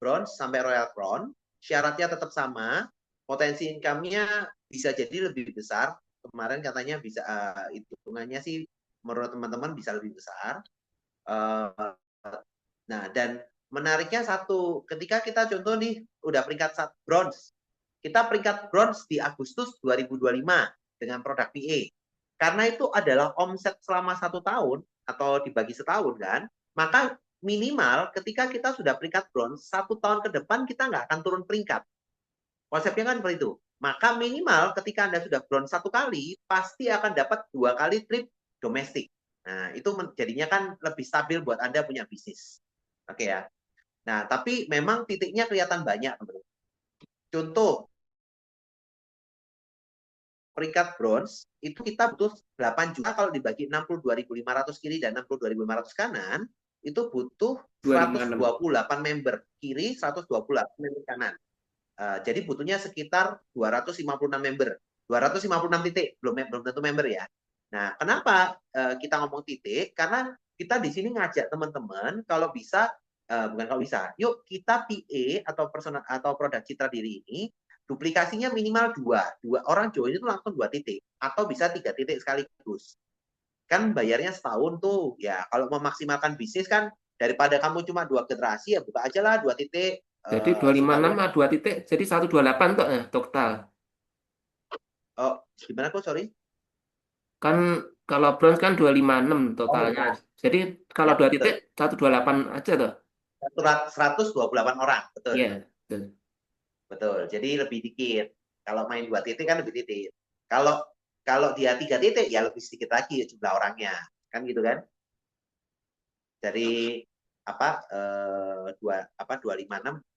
bronze sampai royal crown, syaratnya tetap sama, potensi income-nya bisa jadi lebih besar. Kemarin katanya bisa hitungannya sih menurut teman-teman bisa lebih besar. Nah, dan menariknya satu, ketika kita contoh nih udah peringkat bronze, kita peringkat bronze di Agustus 2025 dengan produk PA. Karena itu adalah omset selama 1 tahun atau dibagi setahun kan, maka minimal ketika kita sudah peringkat bronze, 1 tahun ke depan kita nggak akan turun peringkat. Konsepnya kan seperti itu. Maka minimal ketika Anda sudah bronze 1 kali, pasti akan dapat 2 kali trip domestik. Nah, itu jadinya kan lebih stabil buat Anda punya bisnis. Oke ya. Nah, tapi memang titiknya kelihatan banyak, teman-teman. Contoh, peringkat bronze itu kita butuh 8 juta kalau dibagi 62.500 kiri dan 62.500 kanan, itu butuh 128 member kiri, 128 member kanan. Jadi butuhnya sekitar 256 member. 256 titik, belum tentu member ya. Nah, kenapa kita ngomong titik? Karena kita di sini ngajak teman-teman kalau bisa, bukan kalau bisa, yuk kita PA atau personal atau produk citra diri ini duplikasinya minimal 2 orang join itu langsung 2 titik atau bisa 3 titik sekaligus. Kan bayarnya setahun tuh. Ya, kalau memaksimalkan bisnis kan daripada kamu cuma 2 generasi ya buka aja lah 2 titik. Jadi 256 sama 2 titik jadi 128 toh ya total. Oh, gimana kok, sorry? Kan kalau bronze kan 256 totalnya. Jadi kalau Ya, 2 titik 128 aja toh. 128 orang, betul. Iya, betul. Betul. Jadi lebih dikit. Kalau main 2 titik kan lebih titik. Kalau dia 3 titik ya lebih sedikit lagi jumlah orangnya. Kan gitu kan? Dari 256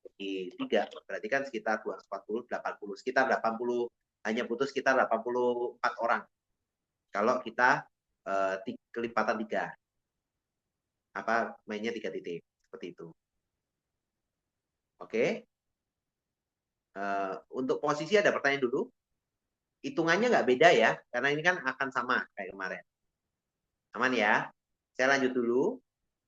bagi 3 berarti kan sekitar 240 80 sekitar 80 hanya butuh sekitar 84 orang. Kalau kita kelipatan 3 mainnya 3 titik seperti itu. Oke. Untuk posisi ada pertanyaan dulu. Hitungannya nggak beda ya, karena ini kan akan sama kayak kemarin. Aman ya? Saya lanjut dulu.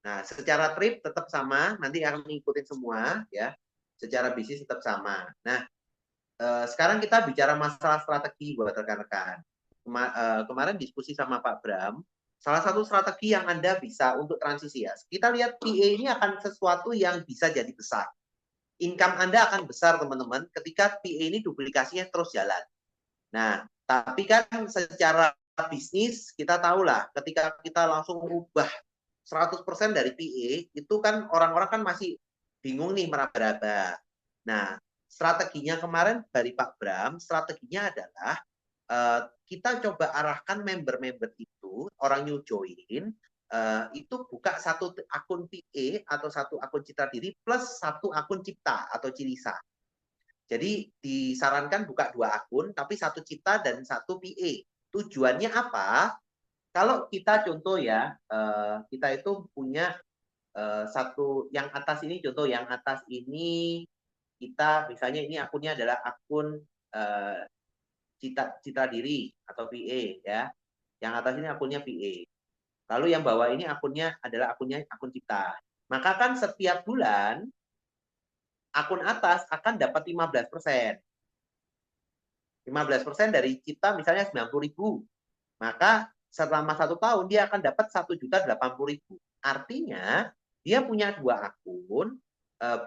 Nah, secara trip tetap sama, nanti akan mengikuti semua ya. Secara bisnis tetap sama. Nah, sekarang kita bicara masalah strategi buat rekan-rekan. Kemarin diskusi sama Pak Bram, salah satu strategi yang Anda bisa untuk transisi ya. Kita lihat PA ini akan sesuatu yang bisa jadi besar. Income Anda akan besar, teman-teman, ketika PA ini duplikasinya terus jalan. Nah, tapi kan secara bisnis kita tahulah ketika kita langsung merubah 100% dari PA, itu kan orang-orang kan masih bingung nih meraba-raba. Nah, strateginya kemarin dari Pak Bram, strateginya adalah kita coba arahkan member-member itu, orang new join, itu buka 1 akun PA atau 1 akun citra diri plus 1 akun cipta atau Cilisa. Jadi disarankan buka 2 akun, tapi 1 cipta dan 1 PA. Tujuannya apa? Kalau kita contoh ya, kita itu punya 1 yang atas ini, contoh yang atas ini kita misalnya ini akunnya adalah akun citra diri atau PA ya. Yang atas ini akunnya PA. Lalu yang bawah ini akunnya adalah akun cipta. Maka kan setiap bulan akun atas akan dapat 15%. 15% dari cipta misalnya 90.000. Maka selama 1 tahun dia akan dapat 1.080.000. Artinya dia punya 2 akun,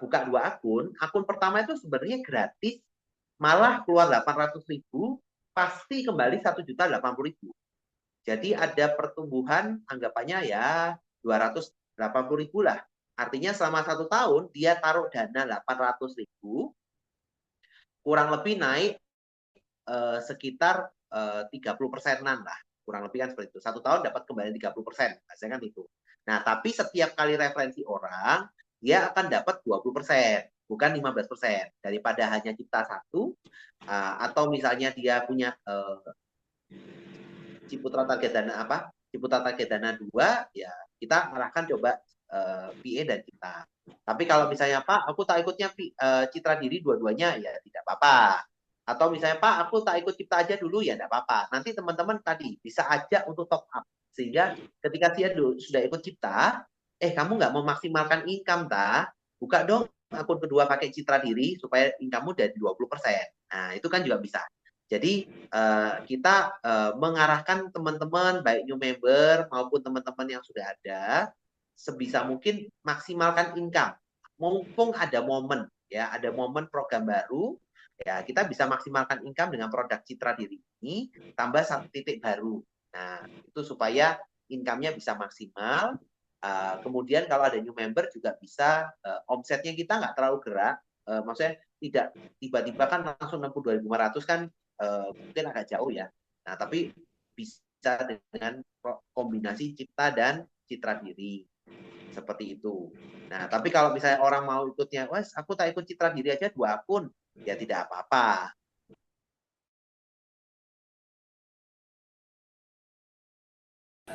buka 2 akun. Akun pertama itu sebenarnya gratis, malah keluar 800.000, pasti kembali 1.080.000. Jadi ada pertumbuhan anggapannya ya 280.000 lah. Artinya selama 1 tahun dia taruh dana 800.000, kurang lebih naik sekitar 30%-an lah. Kurang lebih kan seperti itu. 1 tahun dapat kembali 30%. Biasanya kan itu. Nah, tapi setiap kali referensi orang, dia akan dapat 20%, bukan 15%. Daripada hanya cipta 1, atau misalnya dia punya Ciputra target dana Ciputra target dana 2, ya kita arahkan coba PA dan cipta. Tapi kalau misalnya Pak, aku tak ikutnya citra diri dua-duanya, ya tidak apa-apa. Atau misalnya Pak, aku tak ikut cipta aja dulu, ya tidak apa-apa. Nanti teman-teman tadi bisa ajak untuk top up. Sehingga ketika dia sudah ikut cipta, kamu nggak memaksimalkan income, buka dong akun kedua pakai citra diri supaya income-mu dari 20%. Nah, itu kan juga bisa. Jadi kita mengarahkan teman-teman baik new member maupun teman-teman yang sudah ada sebisa mungkin maksimalkan income. Mumpung ada momen ya, ada momen program baru ya, kita bisa maksimalkan income dengan produk citra diri ini tambah 1 titik baru. Nah, itu supaya income-nya bisa maksimal. Kemudian kalau ada new member juga bisa omsetnya kita nggak terlalu gerak, maksudnya tidak tiba-tiba kan langsung 62.500 kan mungkin agak jauh ya. Nah, tapi bisa dengan kombinasi cipta dan citra diri seperti itu. Nah, tapi kalau misalnya orang mau ikutnya, wes aku tak ikut citra diri aja 2 akun, ya tidak apa-apa.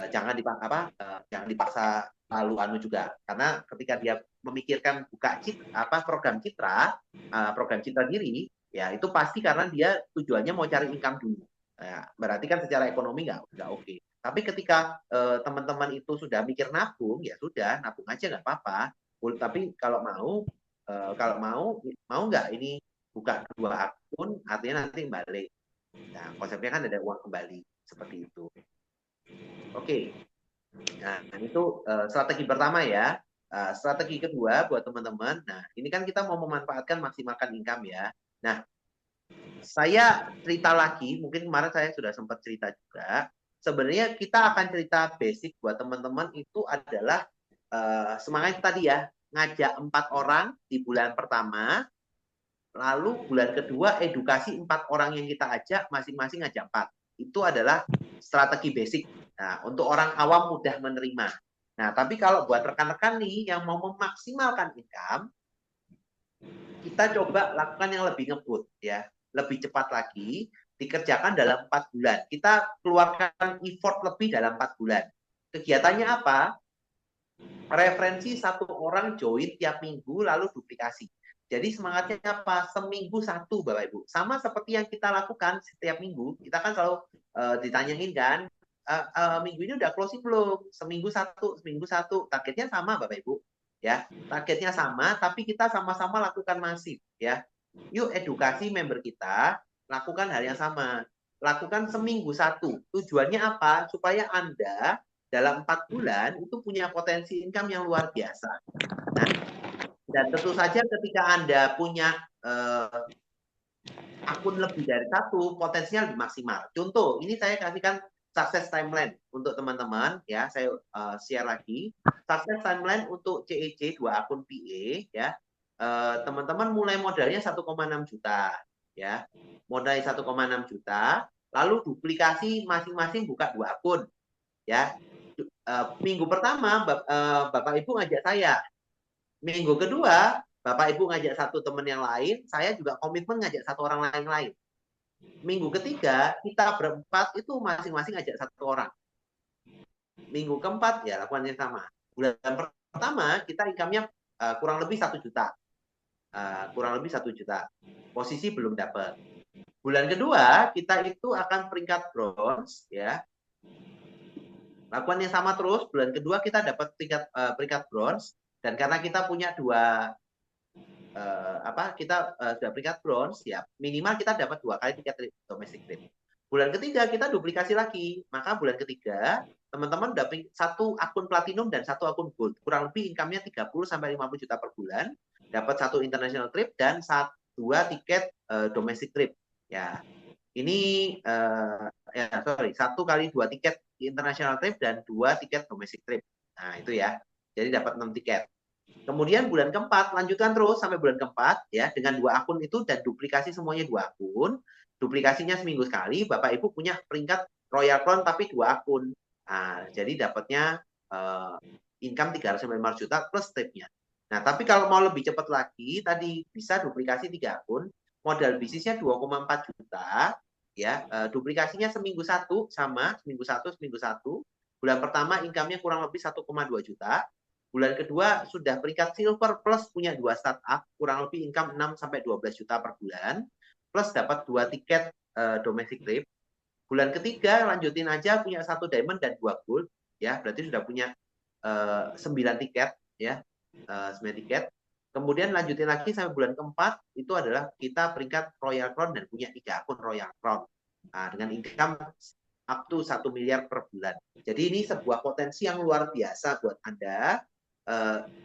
Jangan dipaksa lalu juga, karena ketika dia memikirkan buka program citra diri ya, itu pasti karena dia tujuannya mau cari income dulu ya, berarti kan secara ekonomi nggak oke. Tapi ketika teman-teman itu sudah mikir nabung, ya sudah nabung aja nggak apa-apa. Tapi kalau mau nggak ini buka 2 akun, artinya nanti balik. Nah, konsepnya kan ada uang kembali seperti itu. Oke. Nah, itu strategi pertama ya. Strategi kedua buat teman-teman. Nah, ini kan kita mau memanfaatkan maksimalkan income ya. Nah, saya cerita lagi, mungkin kemarin saya sudah sempat cerita juga. Sebenarnya kita akan cerita basic buat teman-teman itu adalah semangat tadi ya, ngajak 4 orang di bulan pertama, lalu bulan kedua edukasi 4 orang yang kita ajak, masing-masing ngajak 4. Itu adalah strategi basic. Nah, untuk orang awam mudah menerima. Nah, tapi kalau buat rekan-rekan nih yang mau memaksimalkan income, kita coba lakukan yang lebih ngebut ya, lebih cepat lagi, dikerjakan dalam 4 bulan. Kita keluarkan effort lebih dalam 4 bulan. Kegiatannya apa? Referensi 1 orang join tiap minggu lalu duplikasi. Jadi semangatnya apa? Seminggu 1 Bapak Ibu. Sama seperti yang kita lakukan setiap minggu. Kita kan selalu ditanyain kan, minggu ini udah closing belum? Seminggu 1. Targetnya sama Bapak Ibu. Ya, targetnya sama, tapi kita sama-sama lakukan masif ya. Yuk edukasi member kita, lakukan hal yang sama. Lakukan seminggu 1. Tujuannya apa? Supaya Anda dalam 4 bulan itu punya potensi income yang luar biasa. Nah, dan tentu saja ketika Anda punya akun lebih dari 1, potensinya lebih maksimal. Contoh, ini saya kasihkan success timeline untuk teman-teman ya, saya share lagi. Success timeline untuk CEC 2 akun PA ya. Teman-teman mulai modalnya 1,6 juta ya. Modal 1,6 juta, lalu duplikasi masing-masing buka 2 akun ya. Minggu pertama Bapak Ibu ngajak saya. Minggu kedua Bapak Ibu ngajak 1 teman yang lain, saya juga komitmen ngajak 1 orang lain. Minggu ketiga kita berempat itu masing-masing ngajak 1 orang. Minggu keempat ya lakukan yang sama. Bulan pertama kita income-nya kurang lebih 1 juta. Kurang lebih 1 juta. Posisi belum dapat. Bulan kedua kita itu akan peringkat bronze ya. Lakukan yang sama terus. Bulan kedua kita dapat peringkat bronze, dan karena kita punya 2 kita sudah peringkat bronze ya, minimal kita dapat 2 kali tiket domestic trip. Bulan ketiga kita duplikasi lagi, maka bulan ketiga teman-teman dapat 1 akun platinum dan 1 akun gold, kurang lebih income-nya 30 sampai 50 juta per bulan, dapat 1 international trip dan 2 tiket domestic trip ya. Ini 1 kali 2 tiket international trip dan 2 tiket domestic trip. Nah, itu ya. Jadi dapat 6 tiket. Kemudian bulan keempat, lanjutkan terus sampai bulan keempat ya, dengan 2 akun itu dan duplikasi semuanya 2 akun. Duplikasinya seminggu sekali, Bapak Ibu punya peringkat Royal Crown tapi 2 akun. Nah, jadi dapatnya income 305 juta plus tipnya. Nah, tapi kalau mau lebih cepat lagi, tadi bisa duplikasi 3 akun, modal bisnisnya 2,4 juta ya, duplikasinya seminggu 1 sama, seminggu 1. Bulan pertama income-nya kurang lebih 1,2 juta. Bulan kedua sudah peringkat silver plus punya 2 startup, kurang lebih income 6 sampai 12 juta per bulan, plus dapat 2 tiket domestic trip. Bulan ketiga lanjutin aja, punya 1 diamond dan 2 gold ya, berarti sudah punya 9 tiket ya, 9 tiket. Kemudian lanjutin lagi sampai bulan keempat, itu adalah kita peringkat Royal Crown dan punya 3 akun Royal Crown. Nah, dengan income up to 1 miliar per bulan. Jadi ini sebuah potensi yang luar biasa buat Anda.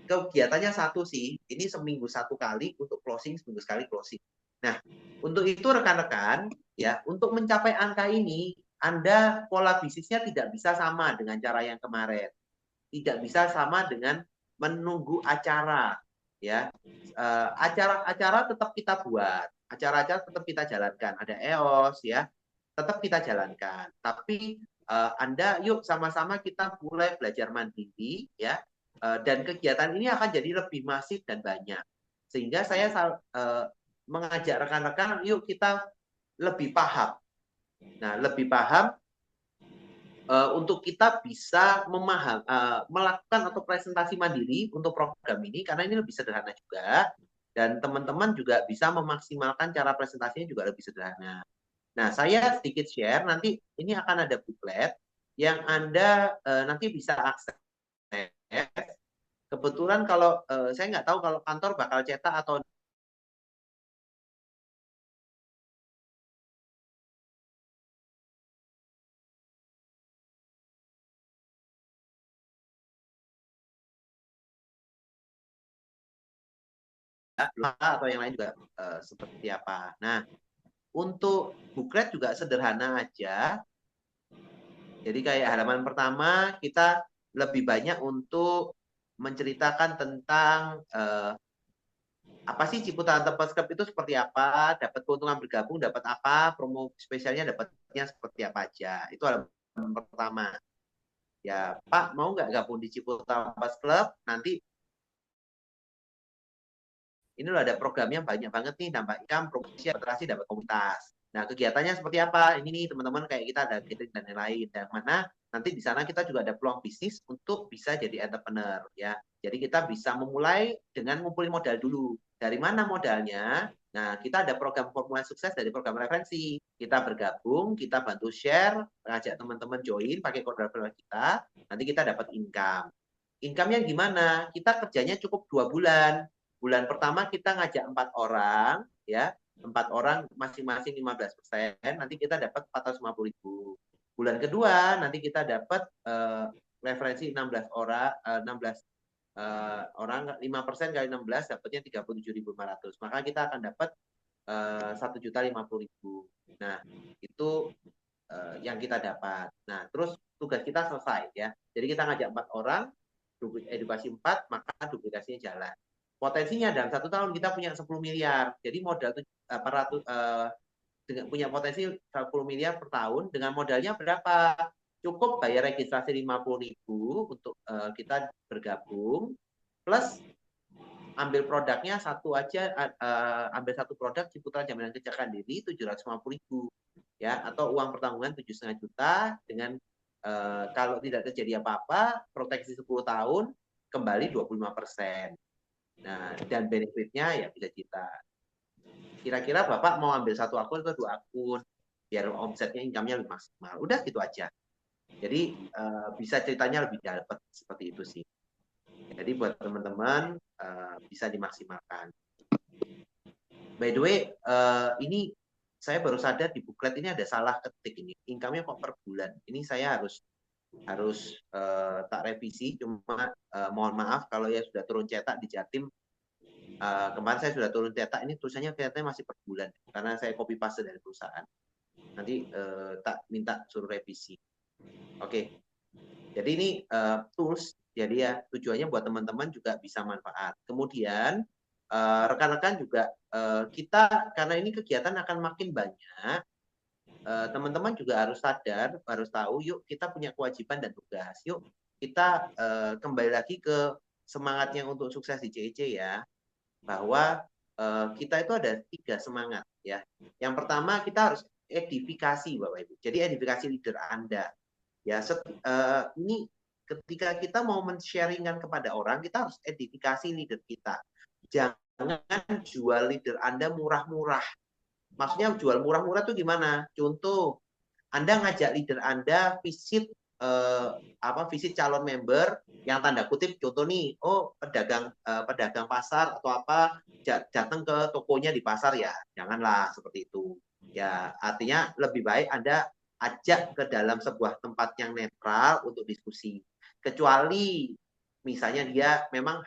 Kegiatannya satu sih, ini seminggu 1 kali untuk closing, seminggu sekali closing. Nah, untuk itu rekan-rekan, ya, untuk mencapai angka ini, Anda pola bisnisnya tidak bisa sama dengan cara yang kemarin. Tidak bisa sama dengan menunggu acara. Ya, acara-acara tetap kita buat, acara-acara tetap kita jalankan, ada EOS ya, tetap kita jalankan. Tapi Anda yuk sama-sama kita mulai belajar mandiri ya, dan kegiatan ini akan jadi lebih masif dan banyak. Sehingga saya mengajak rekan-rekan, yuk kita lebih paham. Nah, lebih paham untuk kita bisa melakukan atau presentasi mandiri untuk program ini, karena ini lebih sederhana juga, dan teman-teman juga bisa memaksimalkan cara presentasinya juga lebih sederhana. Nah, saya sedikit share, nanti ini akan ada booklet yang Anda nanti bisa akses. Kebetulan kalau saya nggak tahu kalau kantor bakal cetak atau atau yang lain juga seperti apa. Nah, untuk booklet juga sederhana aja. Jadi kayak halaman pertama kita lebih banyak untuk menceritakan tentang apa sih Ciputra Entrepreneurs Club itu seperti apa, dapat keuntungan bergabung, dapat apa, promo spesialnya dapatnya seperti apa aja. Itu halaman pertama. Ya, Pak mau nggak gabung di Ciputra Entrepreneurs Club? Nanti ini loh ada programnya banyak banget nih, nambah income, promosi, atraksi, dapat komunitas. Nah, kegiatannya seperti apa? Ini nih teman-teman kayak kita ada gathering dan lain-lain. Dan mana nanti di sana kita juga ada peluang bisnis untuk bisa jadi entrepreneur ya. Jadi kita bisa memulai dengan ngumpulin modal dulu. Dari mana modalnya? Nah, kita ada program formula sukses dari program referensi. Kita bergabung, kita bantu share, ngajak teman-teman join pakai kode referral kita. Nanti kita dapat income. Income-nya gimana? Kita kerjanya cukup 2 bulan. Bulan pertama kita ngajak 4 orang, ya, 4 orang masing-masing 15%, nanti kita dapat 450.000. Bulan kedua nanti kita dapat referensi 16 orang, 16 orang 5% kali 16 dapatnya 37.500. Maka kita akan dapat 1.050.000. Nah, itu yang kita dapat. Nah, terus tugas kita selesai ya. Jadi kita ngajak 4 orang, edukasi 4, maka duplikasinya jalan. Potensinya dalam 1 tahun kita punya 10 miliar. Jadi modal 800 dengan punya potensi 10 miliar per tahun, dengan modalnya berapa? Cukup bayar registrasi 50.000 untuk kita bergabung, plus ambil produknya satu aja, ambil satu produk Ciputra Jaminan Kecelakaan Diri 750.000 ya, atau uang pertanggungan 7,5 juta dengan kalau tidak terjadi apa-apa proteksi 10 tahun kembali 25%. Nah, dan benefitnya ya bisa kita. Kira-kira Bapak mau ambil 1 akun atau 2 akun biar omsetnya, income-nya lebih maksimal. Udah gitu aja. Jadi bisa ceritanya lebih dapat seperti itu sih. Jadi buat teman-teman bisa dimaksimalkan. By the way, ini saya baru sadar di booklet ini ada salah ketik ini. Income-nya kok per bulan. Ini saya harus tak revisi, cuma mohon maaf kalau ya sudah turun cetak di Jatim. Kemarin saya sudah turun cetak, ini tulisannya kelihatannya masih per bulan karena saya copy paste dari perusahaan. Nanti tak minta suruh revisi. Oke. Jadi ini tools, jadi ya tujuannya buat teman-teman juga bisa manfaat. Kemudian rekan-rekan juga kita, karena ini kegiatan akan makin banyak, teman-teman juga harus sadar, harus tahu, yuk kita punya kewajiban dan tugas. Yuk kita kembali lagi ke semangatnya untuk sukses di CEC ya, bahwa kita itu ada 3 semangat ya. Yang pertama kita harus edifikasi Bapak Ibu. Jadi edifikasi leader Anda. Ya, ini ketika kita mau men-sharingkan kepada orang, kita harus edifikasi leader kita. Jangan jual leader Anda murah-murah. Maksudnya jual murah-murah itu gimana? Contoh, Anda ngajak leader Anda visit visit calon member yang tanda kutip contoh nih, oh pedagang pasar atau apa datang ke tokonya di pasar, ya janganlah seperti itu. Ya artinya lebih baik Anda ajak ke dalam sebuah tempat yang netral untuk diskusi. Kecuali misalnya dia memang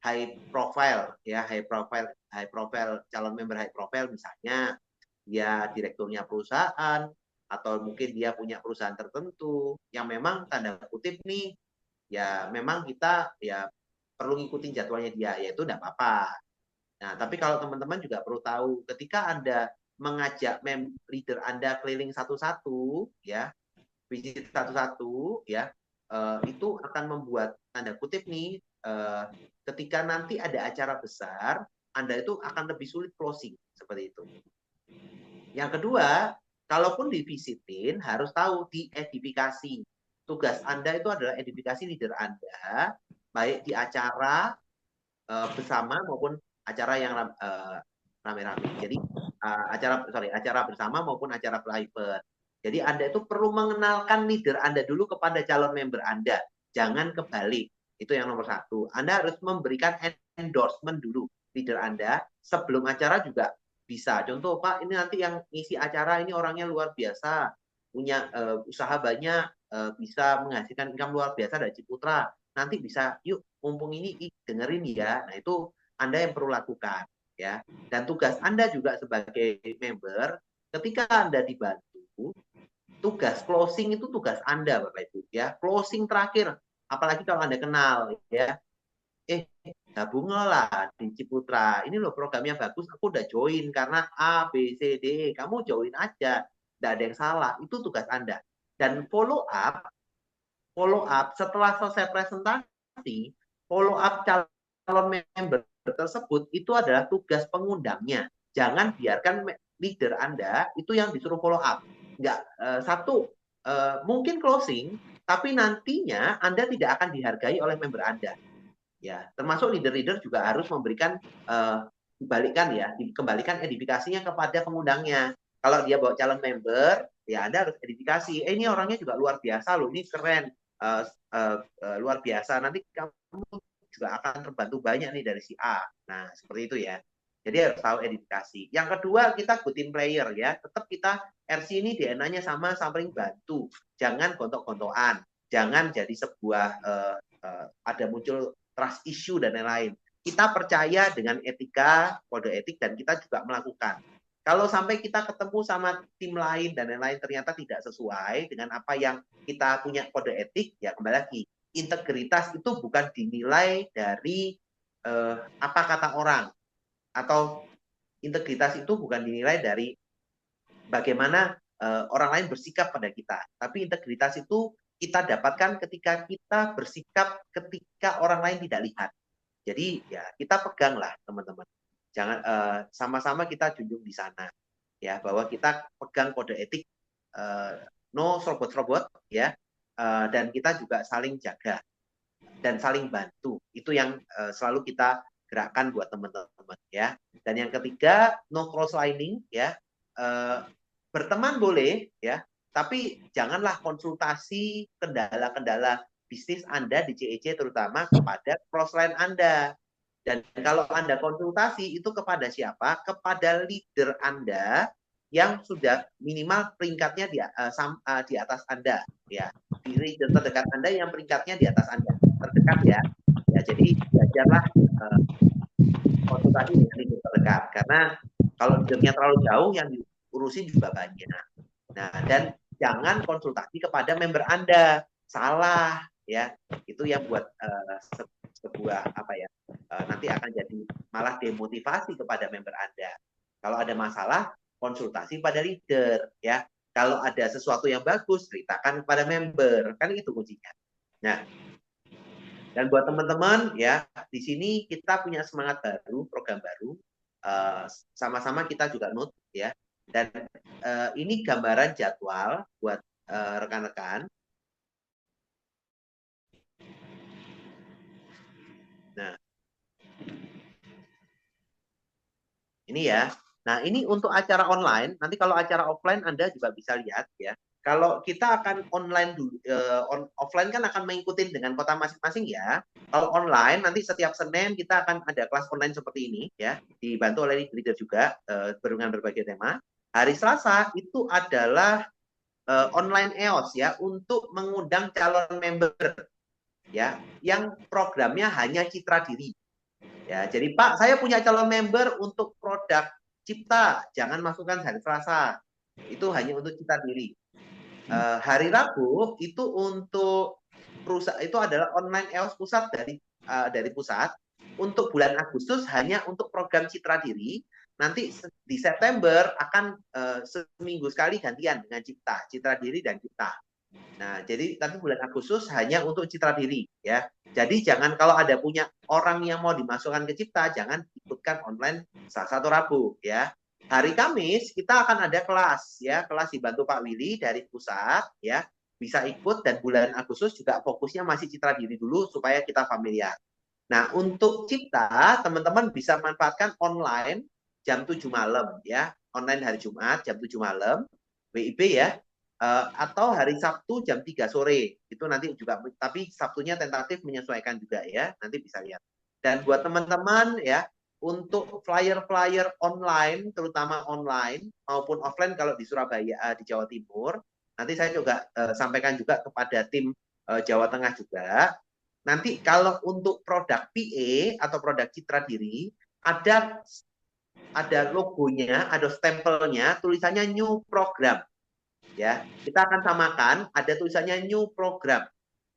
high profile ya, high profile calon member high profile, misalnya dia direkturnya perusahaan atau mungkin dia punya perusahaan tertentu yang memang tanda kutip nih, ya memang kita ya perlu ngikutin jadwalnya dia, yaitu tidak apa-apa. Nah, tapi kalau teman-teman juga perlu tahu, ketika Anda mengajak leader Anda keliling satu-satu, ya, visit satu-satu, ya, itu akan membuat tanda kutip nih, ketika nanti ada acara besar, Anda itu akan lebih sulit closing seperti itu. Yang kedua, kalaupun divisitin, harus tahu diedifikasi. Tugas Anda itu adalah edifikasi leader Anda, baik di acara bersama maupun acara yang rame-rame. Jadi acara bersama maupun acara private. Jadi Anda itu perlu mengenalkan leader Anda dulu kepada calon member Anda. Jangan kebalik. Itu yang nomor satu. Anda harus memberikan endorsement dulu leader Anda sebelum acara juga bisa. Contoh, Pak, ini nanti yang ngisi acara ini orangnya luar biasa, punya usaha banyak, bisa menghasilkan income luar biasa dari Ciputra. Nanti bisa, yuk mumpung ini dengerin ya. Nah, itu Anda yang perlu lakukan ya. Dan tugas Anda juga sebagai member, ketika Anda dibantu, tugas closing itu tugas Anda, Bapak Ibu ya. Closing terakhir, apalagi kalau Anda kenal ya. Gabunglah di Ciputra. Ini loh programnya bagus, aku udah join karena A, B, C, D. Kamu join aja. Tidak ada yang salah. Itu tugas Anda. Dan follow up setelah selesai presentasi, follow up calon member tersebut itu adalah tugas pengundangnya. Jangan biarkan leader Anda itu yang disuruh follow up. Enggak, mungkin closing, tapi nantinya Anda tidak akan dihargai oleh member Anda. Ya, termasuk leader-leader juga harus memberikan dikembalikan edifikasinya kepada pengundangnya. Kalau dia bawa calon member, ya Anda harus edifikasi. Ini orangnya juga luar biasa loh, ini keren, luar biasa. Nanti kamu juga akan terbantu banyak nih dari si A. Nah, seperti itu ya. Jadi harus tahu edifikasi. Yang kedua, kita good team player ya. Tetap kita RC ini DNA-nya sama, saling bantu. Jangan gontok-gontokan. Jangan jadi sebuah ada muncul trust issue dan lain-lain. Kita percaya dengan etika, kode etik, dan kita juga melakukan. Kalau sampai kita ketemu sama tim lain dan lain-lain ternyata tidak sesuai dengan apa yang kita punya kode etik, ya kembali lagi, integritas itu bukan dinilai dari apa kata orang, atau integritas itu bukan dinilai dari bagaimana orang lain bersikap pada kita, tapi integritas itu kita dapatkan ketika kita bersikap ketika orang lain tidak lihat. Jadi ya kita peganglah teman-teman. Jangan sama-sama kita junjung di sana ya, bahwa kita pegang kode etik, no serobot-serobot ya, dan kita juga saling jaga dan saling bantu. Itu yang selalu kita gerakkan buat teman-teman ya. Dan yang ketiga, no cross lining ya. Berteman boleh ya, tapi janganlah konsultasi kendala-kendala bisnis Anda di CEC terutama kepada crossline Anda. Dan kalau Anda konsultasi itu kepada siapa? Kepada leader Anda yang sudah minimal peringkatnya di atas Anda ya. Di leader terdekat Anda yang peringkatnya di atas Anda. Terdekat ya. Ya, jadi belajarlah konsultasi dengan leader terdekat, karena kalau leadernya terlalu jauh yang diurusin juga banyak. Nah, dan jangan konsultasi kepada member Anda, salah ya. Itu yang buat sebuah nanti akan jadi malah demotivasi kepada member Anda. Kalau ada masalah, konsultasi pada leader ya. Kalau ada sesuatu yang bagus, ceritakan kepada member, kan itu kuncinya. Nah, dan buat teman-teman ya, di sini kita punya semangat baru, program baru, sama-sama kita juga note ya. Dan ini gambaran jadwal buat rekan-rekan. Nah, ini ya. Nah, ini untuk acara online. Nanti kalau acara offline Anda juga bisa lihat ya. Kalau kita akan online dulu, offline kan akan mengikuti dengan kota masing-masing ya. Kalau online nanti setiap Senin kita akan ada kelas online seperti ini ya, dibantu oleh leader juga dengan berbagai tema. Hari Selasa itu adalah online EOS ya, untuk mengundang calon member ya, yang programnya hanya citra diri. Ya, jadi Pak, saya punya calon member untuk produk Cipta, jangan masukkan hari Selasa. Itu hanya untuk citra diri. Hari Rabu itu untuk perusahaan, itu adalah online EOS pusat dari pusat. Untuk bulan Agustus hanya untuk program citra diri. Nanti di September akan seminggu sekali gantian dengan citra diri dan Cipta. Nah, jadi tapi bulan Agustus hanya untuk citra diri ya. Jadi jangan kalau ada punya orang yang mau dimasukkan ke Cipta, jangan ikutkan online Selasa atau Rabu ya. Hari Kamis kita akan ada kelas ya, kelas dibantu Pak Willy dari pusat ya. Bisa ikut, dan bulan Agustus juga fokusnya masih citra diri dulu supaya kita familiar. Nah, untuk Cipta teman-teman bisa manfaatkan online jam 7 malam ya. Online hari Jumat jam 7 malam WIB ya. Atau hari Sabtu jam 3 sore. Itu nanti juga, tapi Sabtunya tentatif menyesuaikan juga ya. Nanti bisa lihat. Dan buat teman-teman ya, untuk flyer-flyer online, terutama online maupun offline kalau di Surabaya, di Jawa Timur, nanti saya juga sampaikan juga kepada tim Jawa Tengah juga. Nanti kalau untuk produk PA atau produk citra diri, ada logonya, ada stempelnya, tulisannya new program. Ya, kita akan samakan, ada tulisannya new program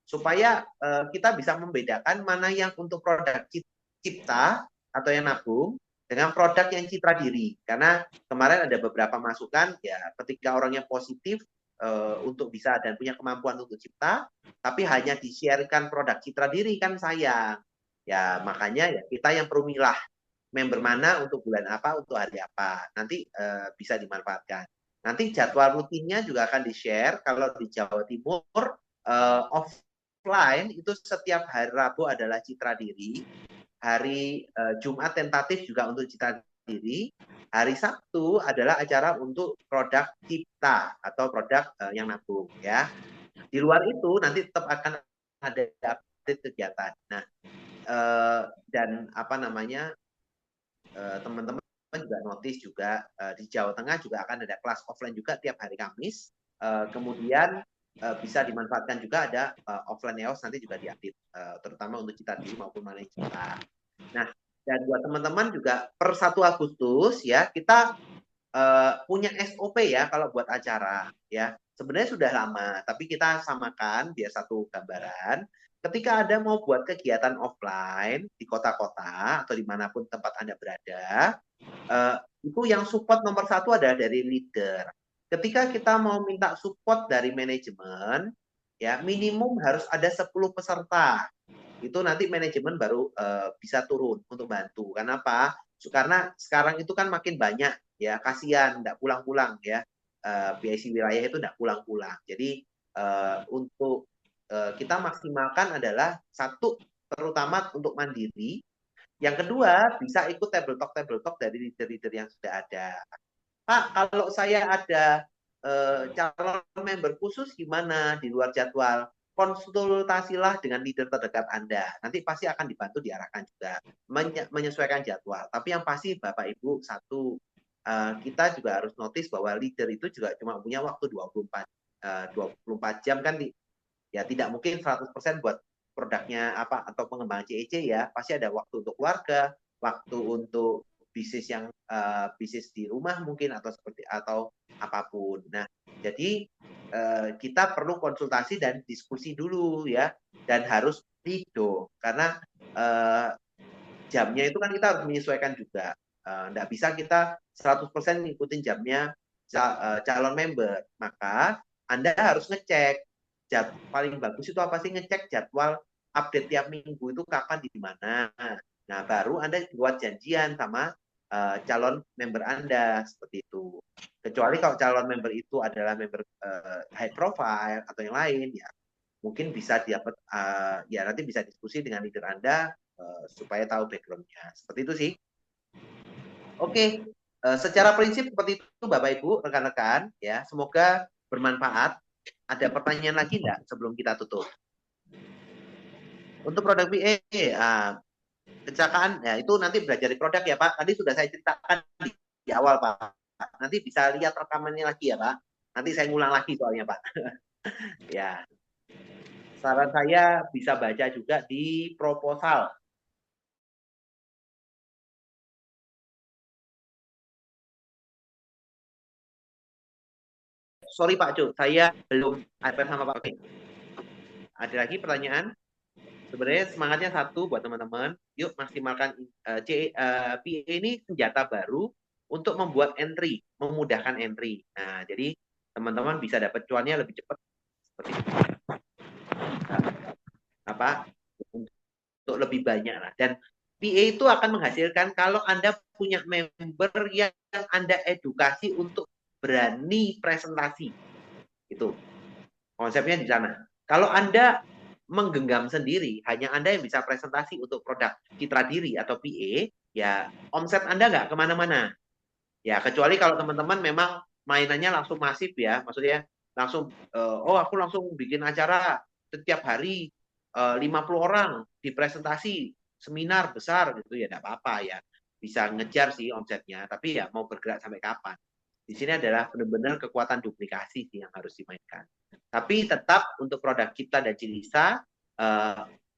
supaya kita bisa membedakan mana yang untuk produk Cipta atau yang nabung dengan produk yang citra diri. Karena kemarin ada beberapa masukan ya, ketika orangnya positif untuk bisa dan punya kemampuan untuk Cipta, tapi hanya di-share-kan produk citra diri kan sayang. Ya, makanya ya kita yang perlu milah member mana untuk bulan apa, untuk hari apa. Nanti bisa dimanfaatkan. Nanti jadwal rutinnya juga akan di-share. Kalau di Jawa Timur, offline itu setiap hari Rabu adalah citra diri. Hari Jumat tentatif juga untuk citra diri. Hari Sabtu adalah acara untuk produk Cipta atau produk yang nabung ya. Di luar itu nanti tetap akan ada update kegiatan. Nah, dan apa namanya, teman-teman juga notice juga di Jawa Tengah juga akan ada kelas offline juga tiap hari Kamis. Kemudian bisa dimanfaatkan juga ada offline EOS nanti juga diupdate, terutama untuk citra diri maupun manajemen. Nah, dan buat teman-teman juga per 1 Agustus ya kita punya SOP ya kalau buat acara ya. Sebenarnya sudah lama, tapi kita samakan biar satu gambaran. Ketika Anda mau buat kegiatan offline di kota-kota atau dimanapun tempat Anda berada, itu yang support nomor 1 adalah dari leader. Ketika kita mau minta support dari manajemen, ya minimum harus ada 10 peserta. Itu nanti manajemen baru bisa turun untuk bantu. Kenapa? Karena sekarang itu kan makin banyak ya, kasihan enggak pulang-pulang ya. PIC wilayah itu enggak pulang-pulang. Jadi untuk kita maksimalkan adalah satu, terutama untuk mandiri. Yang kedua, bisa ikut table talk dari leader-leader yang sudah ada. Pak, kalau saya ada calon member khusus gimana di luar jadwal? Konsultasilah dengan leader terdekat Anda. Nanti pasti akan dibantu diarahkan juga. Menyesuaikan jadwal. Tapi yang pasti Bapak Ibu, satu, kita juga harus notice bahwa leader itu juga cuma punya waktu 24 jam kan, ya tidak mungkin 100% buat produknya apa atau pengembangan CEC ya. Pasti ada waktu untuk keluarga, waktu untuk bisnis yang bisnis di rumah mungkin atau apapun. Nah, jadi kita perlu konsultasi dan diskusi dulu ya, dan harus lido karena jamnya itu kan kita harus menyesuaikan juga. Nggak bisa kita 100% ngikutin jamnya calon member. Maka Anda harus ngecek paling bagus itu apa sih, ngecek jadwal update tiap minggu itu kapan di mana. Nah, baru Anda buat janjian sama calon member Anda seperti itu. Kecuali kalau calon member itu adalah member high profile atau yang lain ya, mungkin bisa dapat ya nanti bisa diskusi dengan leader Anda supaya tahu background-nya. Seperti itu sih. Oke, secara prinsip seperti itu Bapak Ibu, rekan-rekan ya. Semoga bermanfaat. Ada pertanyaan lagi nggak sebelum kita tutup? Untuk produk PA, kecelakaan, ya itu nanti belajar di produk ya Pak. Tadi sudah saya ceritakan di awal Pak. Nanti bisa lihat rekamannya lagi ya Pak. Nanti saya ngulang lagi soalnya Pak. Ya, saran saya bisa baca juga di proposal. Sorry Pak Cuk, saya belum iPad sama Pak. Oke. Ada lagi pertanyaan? Sebenarnya semangatnya satu buat teman-teman. Yuk maksimalkan PA ini senjata baru untuk membuat entry, memudahkan entry. Nah, jadi teman-teman bisa dapat cuannya lebih cepat seperti itu. Apa? Untuk lebih banyak lah. Dan PA itu akan menghasilkan kalau Anda punya member yang Anda edukasi untuk berani presentasi. Itu konsepnya di sana. Kalau Anda menggenggam sendiri, hanya Anda yang bisa presentasi untuk produk citra diri atau PA, ya omset Anda nggak kemana-mana. Ya, kecuali kalau teman-teman memang mainannya langsung masif ya, maksudnya langsung, oh aku langsung bikin acara setiap hari 50 orang di presentasi, seminar besar gitu ya, tidak apa-apa ya. Bisa ngejar sih omsetnya, tapi ya mau bergerak sampai kapan. Di sini adalah benar-benar kekuatan duplikasi sih yang harus dimainkan. Tapi tetap untuk produk kita dan Cilisa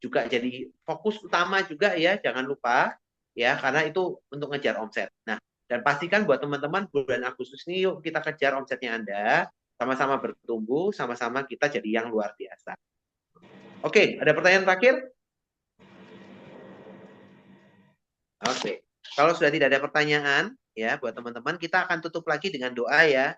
juga jadi fokus utama juga ya, jangan lupa ya, karena itu untuk ngejar omset. Nah, dan pastikan buat teman-teman bulan Agustus ini yuk kita kejar omsetnya Anda, sama-sama bertumbuh, sama-sama kita jadi yang luar biasa. Oke, ada pertanyaan terakhir? Oke, kalau sudah tidak ada pertanyaan ya buat teman-teman, kita akan tutup lagi dengan doa ya.